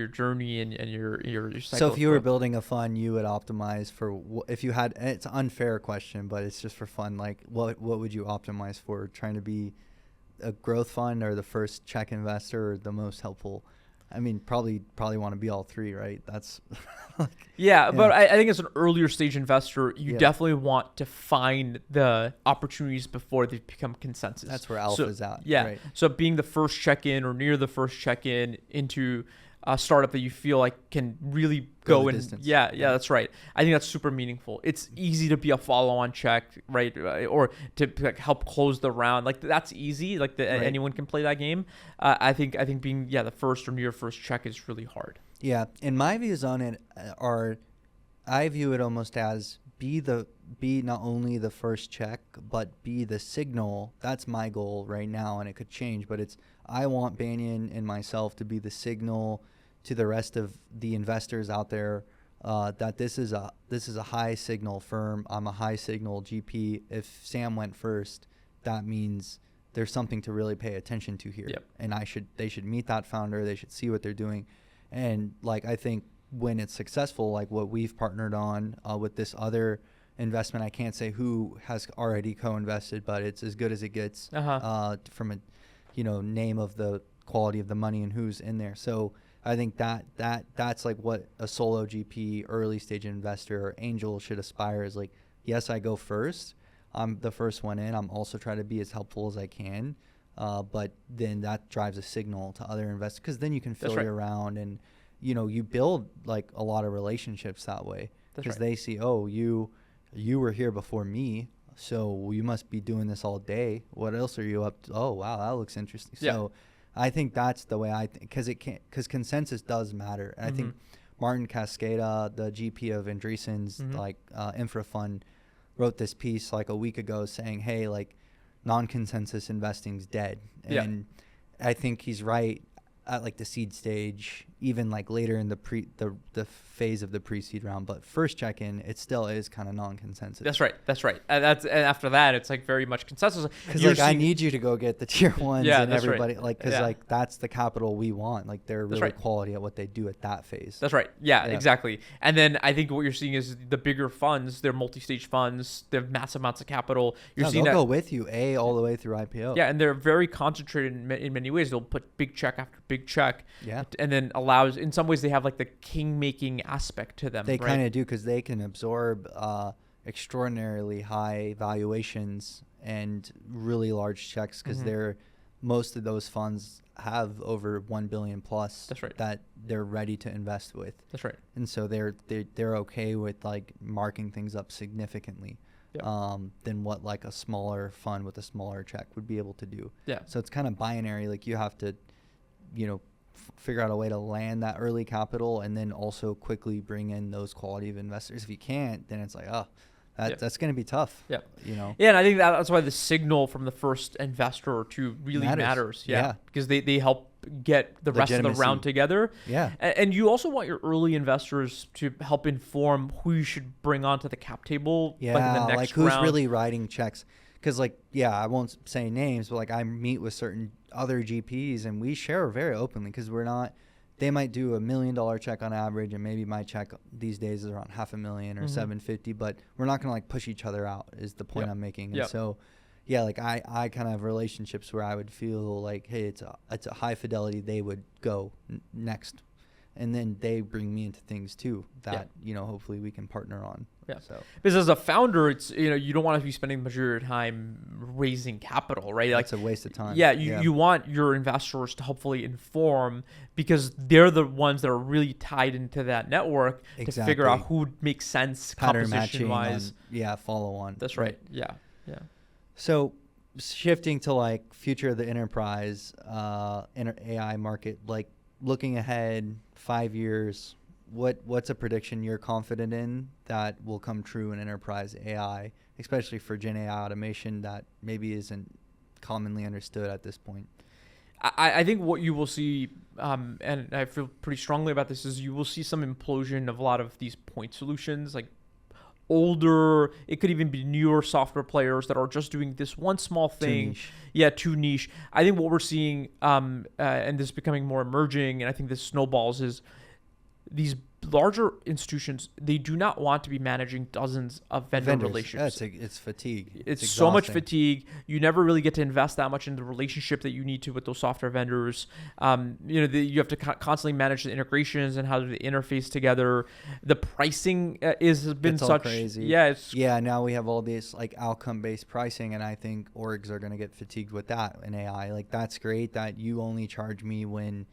journey and your cycle. So if you were building a fund, you would optimize for if you had. It's an unfair question, but it's just for fun. Like, what would you optimize for? Trying to be a growth fund or the first check investor or the most helpful? I mean, probably want to be all three, right? That's but I think as an earlier stage investor, you definitely want to find the opportunities before they become consensus. That's where alpha is at. Yeah. Right. So being the first check-in or near the first check-in into a startup that you feel like can really go in. Yeah, that's right. I think that's super meaningful. It's easy to be a follow-on check, right? Or to like help close the round. Like that's easy. Like anyone can play that game. I think being the first or near first check is really hard. Yeah, and my views on it are, I view it almost as be not only the first check, but be the signal. That's my goal right now, and it could change. But I want Banyan and myself to be the signal to the rest of the investors out there that this is a high signal firm. I'm a high signal GP. If Sam went first, that means there's something to really pay attention to here. Yep. And they should meet that founder. They should see what they're doing. And like, I think when it's successful, like what we've partnered on with this other investment, I can't say who has already co-invested, but it's as good as it gets from a name of the quality of the money and who's in there. So I think that's like what a solo GP, early stage investor, or angel should aspire, is like, yes, I go first. I'm the first one in. I'm also trying to be as helpful as I can. But then that drives a signal to other investors, because then you can filter around and, you build like a lot of relationships that way, because they see, oh, you were here before me, so you must be doing this all day. What else are you up to? Oh, wow, that looks interesting. Yeah. So I think that's the way I think, because consensus does matter. And I think Martin Cascada, the GP of Andreessen's infra fund, wrote this piece like a week ago saying, hey, like, non-consensus investing's dead. And I think he's right at like the seed stage, even like later in the phase of the pre-seed round. But first check-in, it still is kind of non-consensus. That's right. And after that, it's like very much consensus. Because like, I need you to go get the tier ones and everybody, like, because like that's the capital we want. Like, they're really quality at what they do at that phase. That's right. Yeah, exactly. And then I think what you're seeing is the bigger funds, they're multi-stage funds, they have massive amounts of capital. You're seeing they'll go with you all the way through IPO. Yeah, and they're very concentrated in many ways. They'll put big check after big check. Yeah. And then allows, in some ways, they have like the king-making aspect to them. They kind of do, because they can absorb extraordinarily high valuations and really large checks, because most of those funds have over 1 billion plus that they're ready to invest with. That's right. And so they're okay with like marking things up significantly than what like a smaller fund with a smaller check would be able to do. Yeah. So it's kind of binary. Like, you have to, figure out a way to land that early capital and then also quickly bring in those quality of investors. If you can't, then it's like, that's going to be tough. Yeah. Yeah, and I think that's why the signal from the first investor or two really matters. Yeah. Because they help get the rest of the round together. Yeah. And you also want your early investors to help inform who you should bring onto the cap table in the next like who's round. really writing checks. Because like, I won't say names, but like I meet with certain other GPs and we share very openly, because they might do $1 million check on average, and maybe my check these days is around $500,000 or $750, but we're not going to like push each other out, is the point I'm making. And so, like I kind of have relationships where I would feel like, hey, it's a high fidelity, they would go next. And then they bring me into things too that, hopefully we can partner on. Yeah. So because as a founder, it's, you don't want to be spending the majority of your time raising capital, right? That's a waste of time. Yeah. You want your investors to hopefully inform, because they're the ones that are really tied into that network to figure out who makes sense pattern composition wise. Follow on. That's right. Yeah. So shifting to like future of the enterprise, AI market, like looking ahead 5 years, what's a prediction you're confident in that will come true in enterprise AI, especially for Gen AI automation that maybe isn't commonly understood at this point? I think what you will see, and I feel pretty strongly about this, is you will see some implosion of a lot of these point solutions, like older, it could even be newer software players that are just doing this one small thing. niche. Yeah, too niche. I think what we're seeing, and this is becoming more emerging, and I think this snowballs, is these larger institutions, they do not want to be managing dozens of vendor relationships. It's fatigue. It's so much exhausting. fatigue. You never really get to invest that much in the relationship that you need to with those software vendors. You have to constantly manage the integrations and how they interface together. The pricing has been It's all such crazy. Yeah, Now we have all this like outcome-based pricing, and I think orgs are going to get fatigued with that in AI. Like, that's great that you only charge me when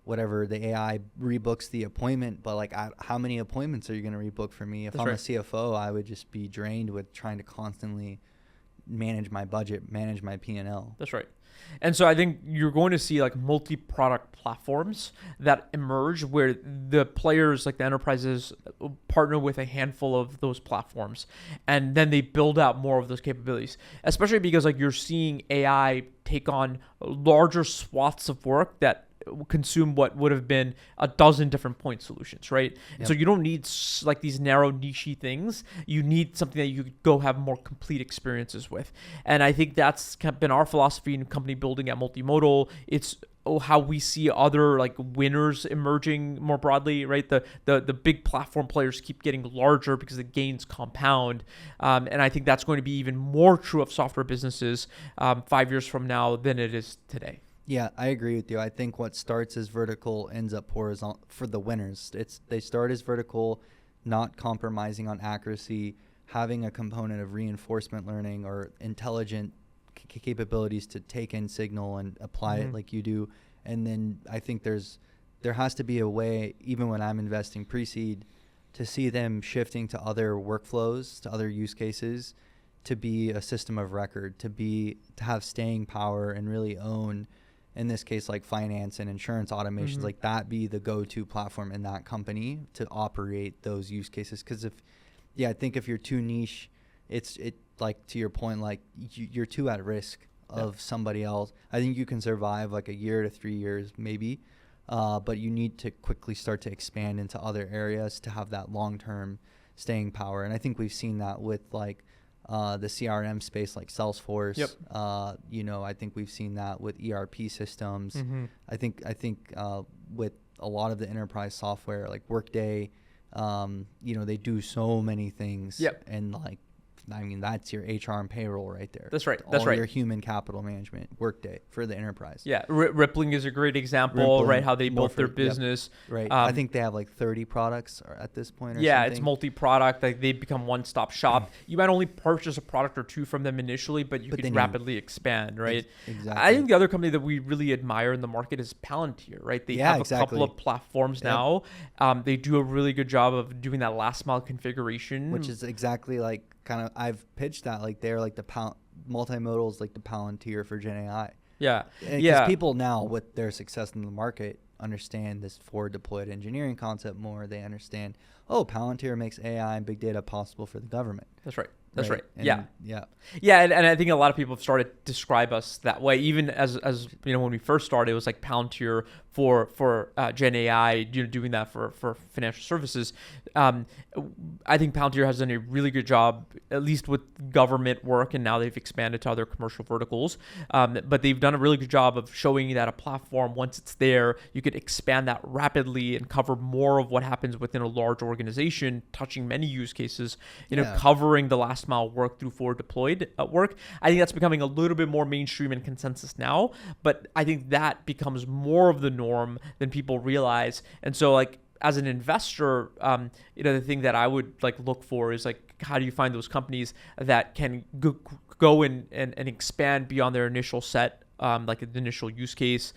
whatever the AI rebooks the appointment, but like how many appointments are you going to rebook for me? If That's I'm right. a CFO, I would just be drained with trying to constantly manage my budget, manage my P&L. That's right. And so I think you're going to see like multi-product platforms that emerge where the players, like the enterprises, partner with a handful of those platforms, and then they build out more of those capabilities, especially because like you're seeing AI take on larger swaths of work that consume what would have been a dozen different point solutions, right? And so you don't need like these narrow niche things. You need something that you could go have more complete experiences with. And I think that's kind of been our philosophy in company building at Multimodal. It's how we see other like winners emerging more broadly, right? The big platform players keep getting larger because the gains compound. And I think that's going to be even more true of software businesses 5 years from now than it is today. Yeah, I agree with you. I think what starts as vertical ends up horizontal for the winners. They start as vertical, not compromising on accuracy, having a component of reinforcement learning or intelligent capabilities to take in signal and apply it like you do. And then I think there has to be a way, even when I'm investing pre-seed, to see them shifting to other workflows, to other use cases, to be a system of record, to have staying power and really own, in this case, like finance and insurance automations, like that be the go-to platform in that company to operate those use cases. Because I think if you're too niche, it like to your point, like you're too at risk of somebody else. I think you can survive like a year to 3 years maybe, but you need to quickly start to expand into other areas to have that long-term staying power. And I think we've seen that with like the CRM space, like Salesforce. Yep. I think we've seen that with ERP systems. I think with a lot of the enterprise software, like Workday, they do so many things. Yep. And like, I mean, that's your HR and payroll right there. That's right. All your human capital management, Workday for the enterprise. Yeah, Rippling is a great example, right? How they built their business. Right. I think they have like 30 products at this point or something. It's multi-product. Like they become one-stop shop. You might only purchase a product or two from them initially, but you can rapidly expand, right? Exactly. I think the other company that we really admire in the market is Palantir, right? They have a couple of platforms now. They do a really good job of doing that last mile configuration. Which is exactly like kind of, I've pitched that like they're like the Multimodal is like the Palantir for Gen AI. Yeah. Because people now with their success in the market understand this forward deployed engineering concept more. They understand, Palantir makes AI and big data possible for the government. That's right. That's right. And Yeah, and I think a lot of people have started to describe us that way. Even as when we first started, it was like Palantir for Gen AI, doing that for financial services. I think Palantir has done a really good job, at least with government work, and now they've expanded to other commercial verticals. But they've done a really good job of showing you that a platform, once it's there, you could expand that rapidly and cover more of what happens within a large organization, touching many use cases, covering the last mile work through forward deployed work. I think that's becoming a little bit more mainstream and consensus now, but I think that becomes more of the norm than people realize. And so like, as an investor, the thing that I would like look for is like, how do you find those companies that can go and expand beyond their initial set, like the initial use case,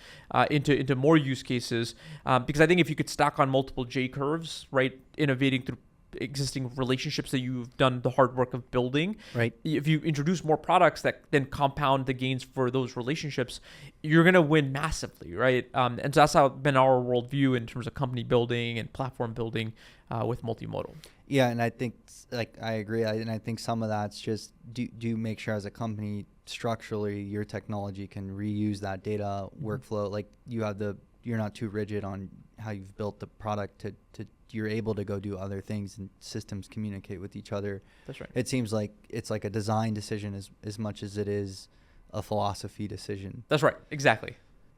into more use cases? Because I think if you could stack on multiple J curves, right, innovating through existing relationships that you've done the hard work of building, right? If you introduce more products that then compound the gains for those relationships, you're going to win massively, right? And so that's how been our worldview in terms of company building and platform building with Multimodal. Yeah, and I think like I agree, and I think some of that's just do make sure as a company structurally your technology can reuse that data workflow. Like you're not too rigid on how you've built the product to you're able to go do other things and systems communicate with each other. That's right. It seems like it's like a design decision as much as it is a philosophy decision. That's right. Exactly.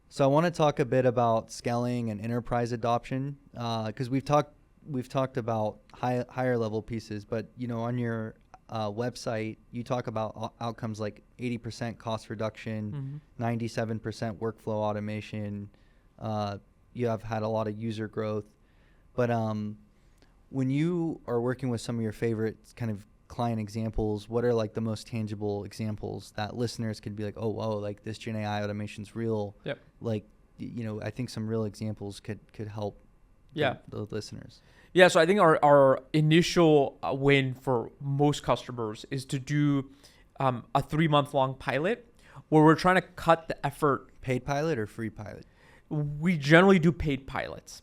So I want to talk a bit about scaling and enterprise adoption, because we've talked about higher level pieces, but on your website you talk about outcomes like 80% cost reduction, 97% workflow automation. You have had a lot of user growth, but when you are working with some of your favorite kind of client examples, what are like the most tangible examples that listeners could be like, oh, whoa, like this Gen AI automation's real? Yep. Like, I think some real examples could help the listeners. Yeah, so I think our initial win for most customers is to do a 3-month-long pilot where we're trying to cut the effort. Paid pilot or free pilot? We generally do paid pilots.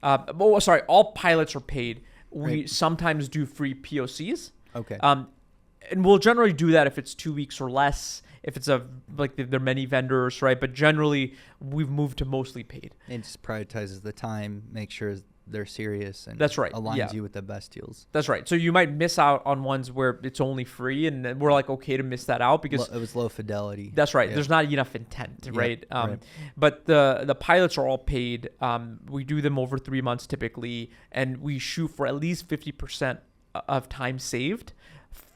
All pilots are paid. We Right. sometimes do free POCs. Okay. And we'll generally do that if it's 2 weeks or less, if it's there are many vendors, right? But generally, we've moved to mostly paid. It just prioritizes the time, make sure they're serious, and That's right. aligns you with the best deals. That's right. So you might miss out on ones where it's only free, and then we're like, okay to miss that out because It was low fidelity. that's right. Yeah. There's not enough intent, Yep, right? right. But the pilots are all paid. We do them over 3 months typically, and we shoot for at least 50% of time saved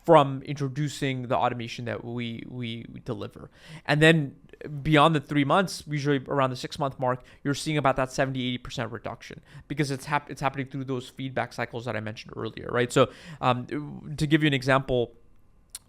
from introducing the automation that we deliver. And then beyond the 3 months, usually around the 6-month mark, you're seeing about that 70-80% reduction because it's happening through those feedback cycles that I mentioned earlier, right? So to give you an example,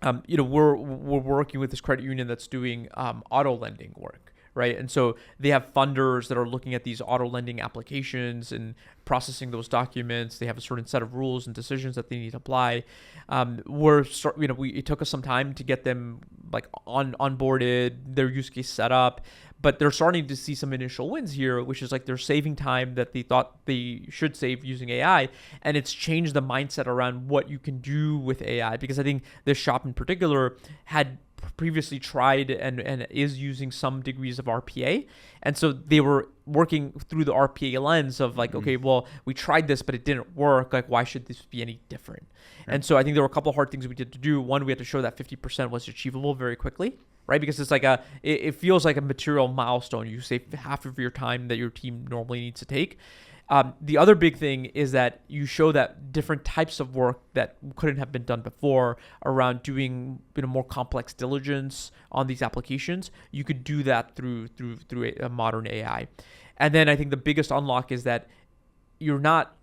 we're working with this credit union that's doing auto lending work, right? And so they have funders that are looking at these auto lending applications and processing those documents. They have a certain set of rules and decisions that they need to apply. It took us some time to get them like onboarded, their use case set up, but they're starting to see some initial wins here, which is like they're saving time that they thought they should save using AI. And it's changed the mindset around what you can do with AI, because I think this shop in particular had previously tried and is using some degrees of RPA. And so they were working through the RPA lens of like, okay, well, we tried this, but it didn't work. Like, why should this be any different? Yeah. And so I think there were a couple of hard things we did to do. One, we had to show that 50% was achievable very quickly, right? Because it's like it feels like a material milestone. You save half of your time that your team normally needs to take. The other big thing is that you show that different types of work that couldn't have been done before around doing more complex diligence on these applications, you could do that through a modern AI. And then I think the biggest unlock is that you're not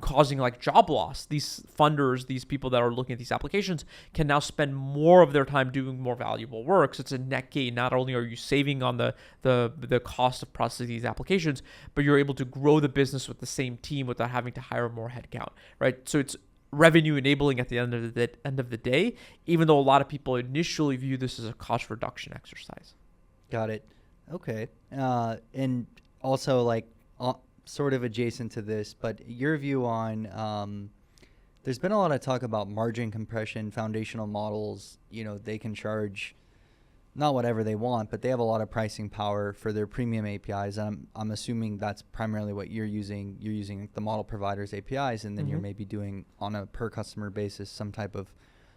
causing like job loss. These funders, these people that are looking at these applications can now spend more of their time doing more valuable work. So it's a net gain. Not only are you saving on the cost of processing these applications, but you're able to grow the business with the same team without having to hire more headcount, right? So it's revenue enabling at the end of the day, even though a lot of people initially view this as a cost reduction exercise. Got it. Okay. And also like sort of adjacent to this, but your view on, there's been a lot of talk about margin compression, foundational models. They can charge not whatever they want, but they have a lot of pricing power for their premium APIs. And I'm assuming that's primarily what you're using. You're using the model provider's APIs, and then you're maybe doing on a per customer basis some type of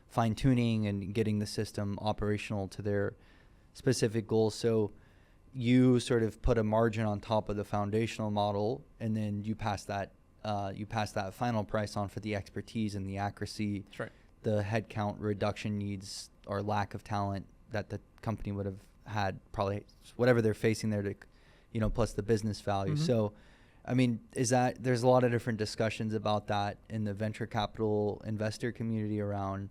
fine tuning and getting the system operational to their specific goals. So you sort of put a margin on top of the foundational model, and then you pass that final price on for the expertise and the accuracy. That's right. The headcount reduction needs or lack of talent that the company would have had, probably whatever they're facing there to, plus the business value. So, I mean, there's a lot of different discussions about that in the venture capital investor community around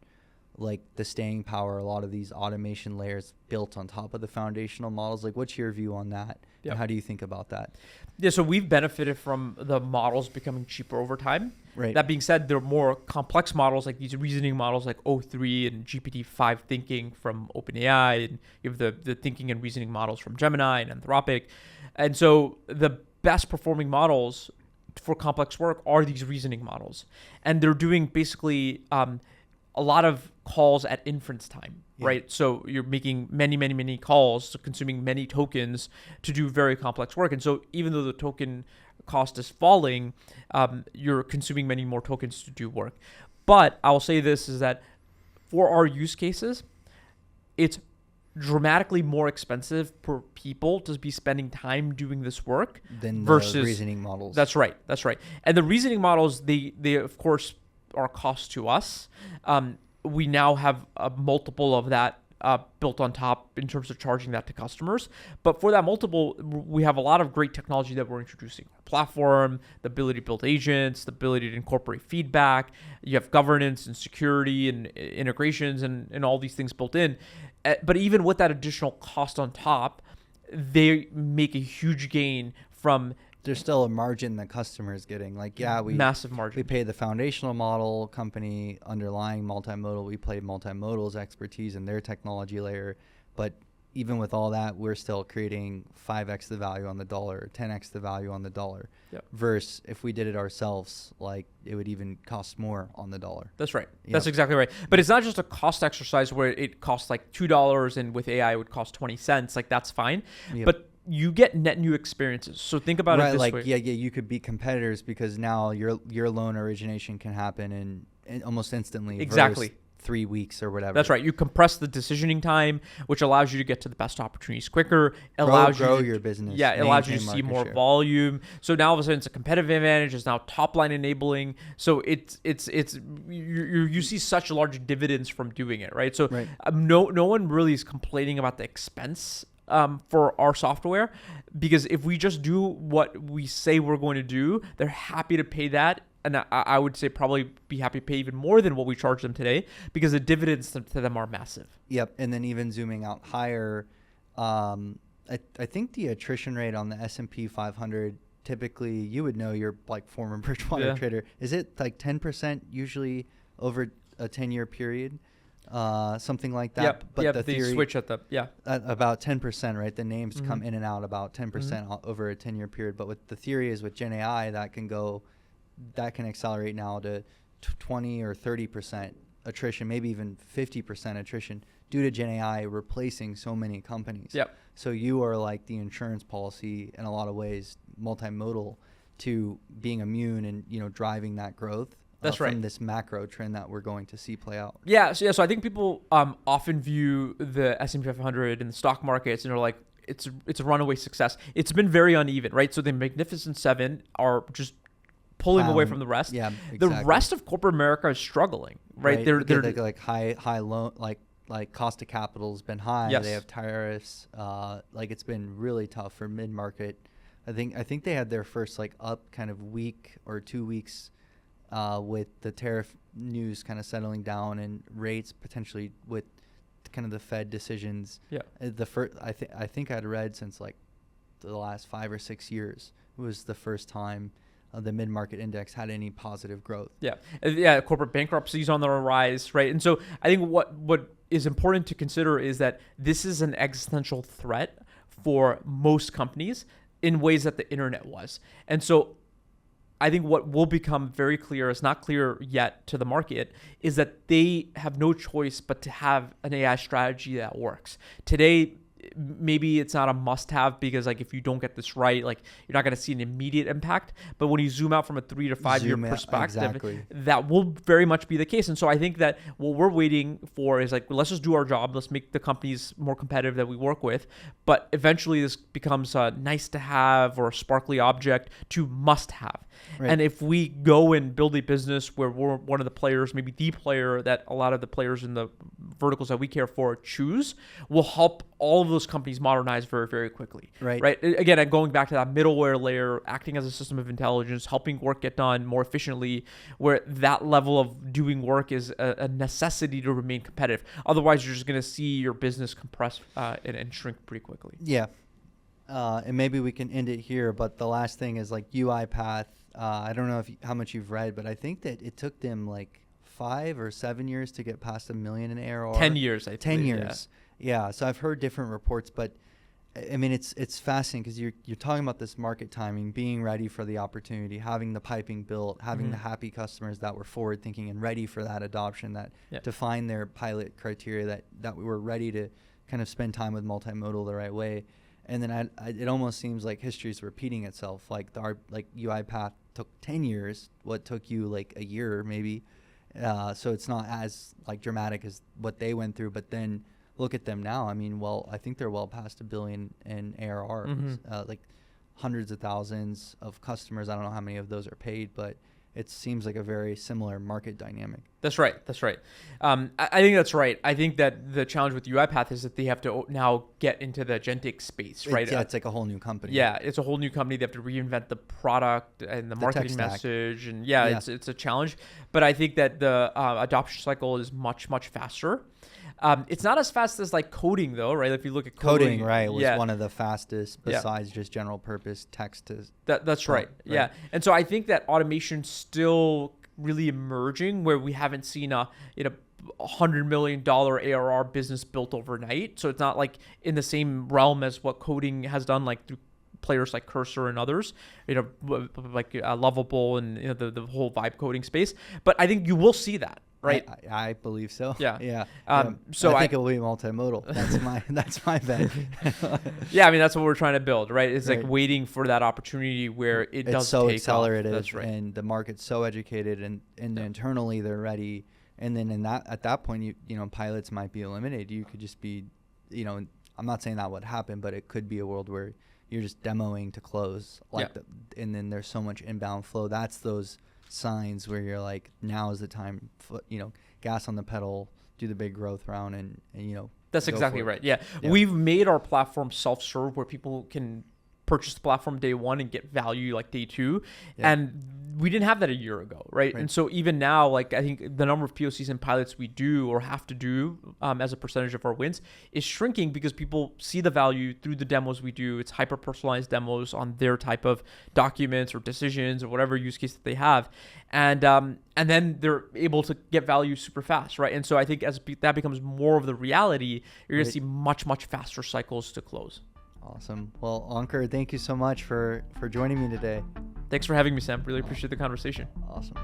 like the staying power, a lot of these automation layers built on top of the foundational models. Like, what's your view on that? Yep. And how do you think about that? Yeah, so we've benefited from the models becoming cheaper over time. Right. That being said, there are more complex models like these reasoning models like O3 and GPT-5 thinking from OpenAI, and you have the thinking and reasoning models from Gemini and Anthropic. And so the best performing models for complex work are these reasoning models. And they're doing basically a lot of calls at inference time, right? So you're making many calls, so consuming many tokens to do very complex work. And so even though the token cost is falling, you're consuming many more tokens to do work. But I'll say this is that for our use cases, it's dramatically more expensive per people to be spending time doing this work than versus the reasoning models. That's right. And the reasoning models, they of course are cost to us. We now have a multiple of that built on top in terms of charging that to customers. But for that multiple, we have a lot of great technology that we're introducing. Platform, the ability to build agents, the ability to incorporate feedback. You have governance and security and integrations and all these things built in. But even with that additional cost on top, they make a huge gain from... There's still a margin the customer is getting. Like, massive margin. We pay the foundational model company underlying multimodal. We pay multimodal's expertise in their technology layer. But even with all that, we're still creating 5x the value on the dollar, 10x the value on the dollar. Yep. Versus if we did it ourselves, like it would even cost more on the dollar. That's right. Yep. That's exactly right. But it's not just a cost exercise where it costs like $2 and with AI it would cost 20 cents. Like that's fine. Yep. But you get net new experiences. So think about it this way. Yeah, you could be competitors because now your loan origination can happen in almost instantly. Exactly. 3 weeks or whatever. That's right. You compress the decisioning time, which allows you to get to the best opportunities quicker. Grow your business. Yeah, it allows you to see more volume. So now all of a sudden it's a competitive advantage. It's now top line enabling. So you see such large dividends from doing it, right? So no one really is complaining about the expense for our software, because if we just do what we say we're going to do, they're happy to pay that. And I would say probably be happy to pay even more than what we charge them today, because the dividends to them are massive. Yep. And then even zooming out higher, I think the attrition rate on the S&P 500, typically you would know, you're like former Bridgewater trader. Is it like 10% usually over a 10-year period? Something like that. Yep. But the they theory, switch at about 10%, right? The names come in and out about 10% over a 10-year period. But the theory is with Gen AI, that can accelerate now to 20 or 30% attrition, maybe even 50% attrition due to Gen AI replacing so many companies. Yep. So you are like the insurance policy in a lot of ways, multimodal, to being immune and driving that growth. That's right. From this macro trend that we're going to see play out. Yeah. So I think people often view the S&P 500 and the stock markets and are like, it's a runaway success. It's been very uneven, right? So the Magnificent Seven are just pulling away from the rest. Yeah, exactly. The rest of corporate America is struggling, right? They're like high loan, like cost of capital's been high. Yes. They have tariffs. Like it's been really tough for mid market. I think they had their first like up kind of week or 2 weeks with the tariff news kind of settling down and rates potentially with kind of the Fed decisions. Yeah. I think I'd read since like the last 5 or 6 years was the first time the mid-market index had any positive growth. Yeah. Corporate bankruptcies on the rise, right? And so I think what is important to consider is that this is an existential threat for most companies in ways that the internet was. And so I think what will become very clear, is not clear yet to the market, is that they have no choice but to have an AI strategy that works. Today, maybe it's not a must-have because like if you don't get this right, like you're not going to see an immediate impact. But when you zoom out from a 3 to 5 year perspective, that will very much be the case. And so I think that what we're waiting for is like, let's just do our job. Let's make the companies more competitive that we work with. But eventually this becomes a nice to have or a sparkly object to must have. Right. And if we go and build a business where we're one of the players, maybe the player that a lot of the players in the verticals that we care for choose, will help all of those companies modernize very, very quickly. Right. Again, going back to that middleware layer, acting as a system of intelligence, helping work get done more efficiently, where that level of doing work is a necessity to remain competitive. Otherwise, you're just going to see your business compress and shrink pretty quickly. Yeah. And maybe we can end it here, but the last thing is like UiPath. I don't know how much you've read, but I think that it took them like 5 or 7 years to get past $1 million in ARR. 10 years, I think. 10 years. Yeah. So I've heard different reports, but I mean, it's fascinating because you're talking about this market timing, being ready for the opportunity, having the piping built, having the happy customers that were forward thinking and ready for that adoption, that define their pilot criteria, that we were ready to kind of spend time with multimodal the right way. And then it almost seems like history's repeating itself. Like our UiPath took 10 years, what took you like a year maybe. So it's not as like dramatic as what they went through, but then look at them now. I mean, I think they're well past $1 billion in ARR, like hundreds of thousands of customers. I don't know how many of those are paid, but it seems like a very similar market dynamic. That's right. I think that's right. I think that the challenge with UiPath is that they have to now get into the agentic space, right? It's like a whole new company. Yeah, it's a whole new company. They have to reinvent the product and the marketing message. And it's a challenge. But I think that the adoption cycle is much, much faster. It's not as fast as like coding though, right? If you look at coding, right, was one of the fastest besides just general purpose text to. That's right. Yeah. And so I think that automation's still really emerging where we haven't seen a $100 million ARR business built overnight. So it's not like in the same realm as what coding has done, like through players like Cursor and others, like Lovable and the whole vibe coding space. But I think you will see that. Right, I believe so. Yeah. So I think it will be multimodal. That's my bet. Yeah, I mean that's what we're trying to build, right? It's like waiting for that opportunity where it's does so take accelerative, off. That's right. And the market's so educated, and internally they're ready. And then at that point, pilots might be eliminated. You could just be, I'm not saying that would happen, but it could be a world where you're just demoing to close, and then there's so much inbound flow. That's those signs where you're like, now is the time, gas on the pedal, do the big growth round, and that's exactly right. Yeah. We've made our platform self-serve where people can purchase the platform day one and get value like day two. And we didn't have that a year ago, right? And so even now, like I think the number of POCs and pilots we do or have to do as a percentage of our wins is shrinking because people see the value through the demos we do. It's hyper-personalized demos on their type of documents or decisions or whatever use case that they have. And then they're able to get value super fast, right? And so I think as that becomes more of the reality, you're going to see much, much faster cycles to close. Awesome. Well, Ankur, thank you so much for joining me today. Thanks for having me, Sam. Really appreciate the conversation. Awesome.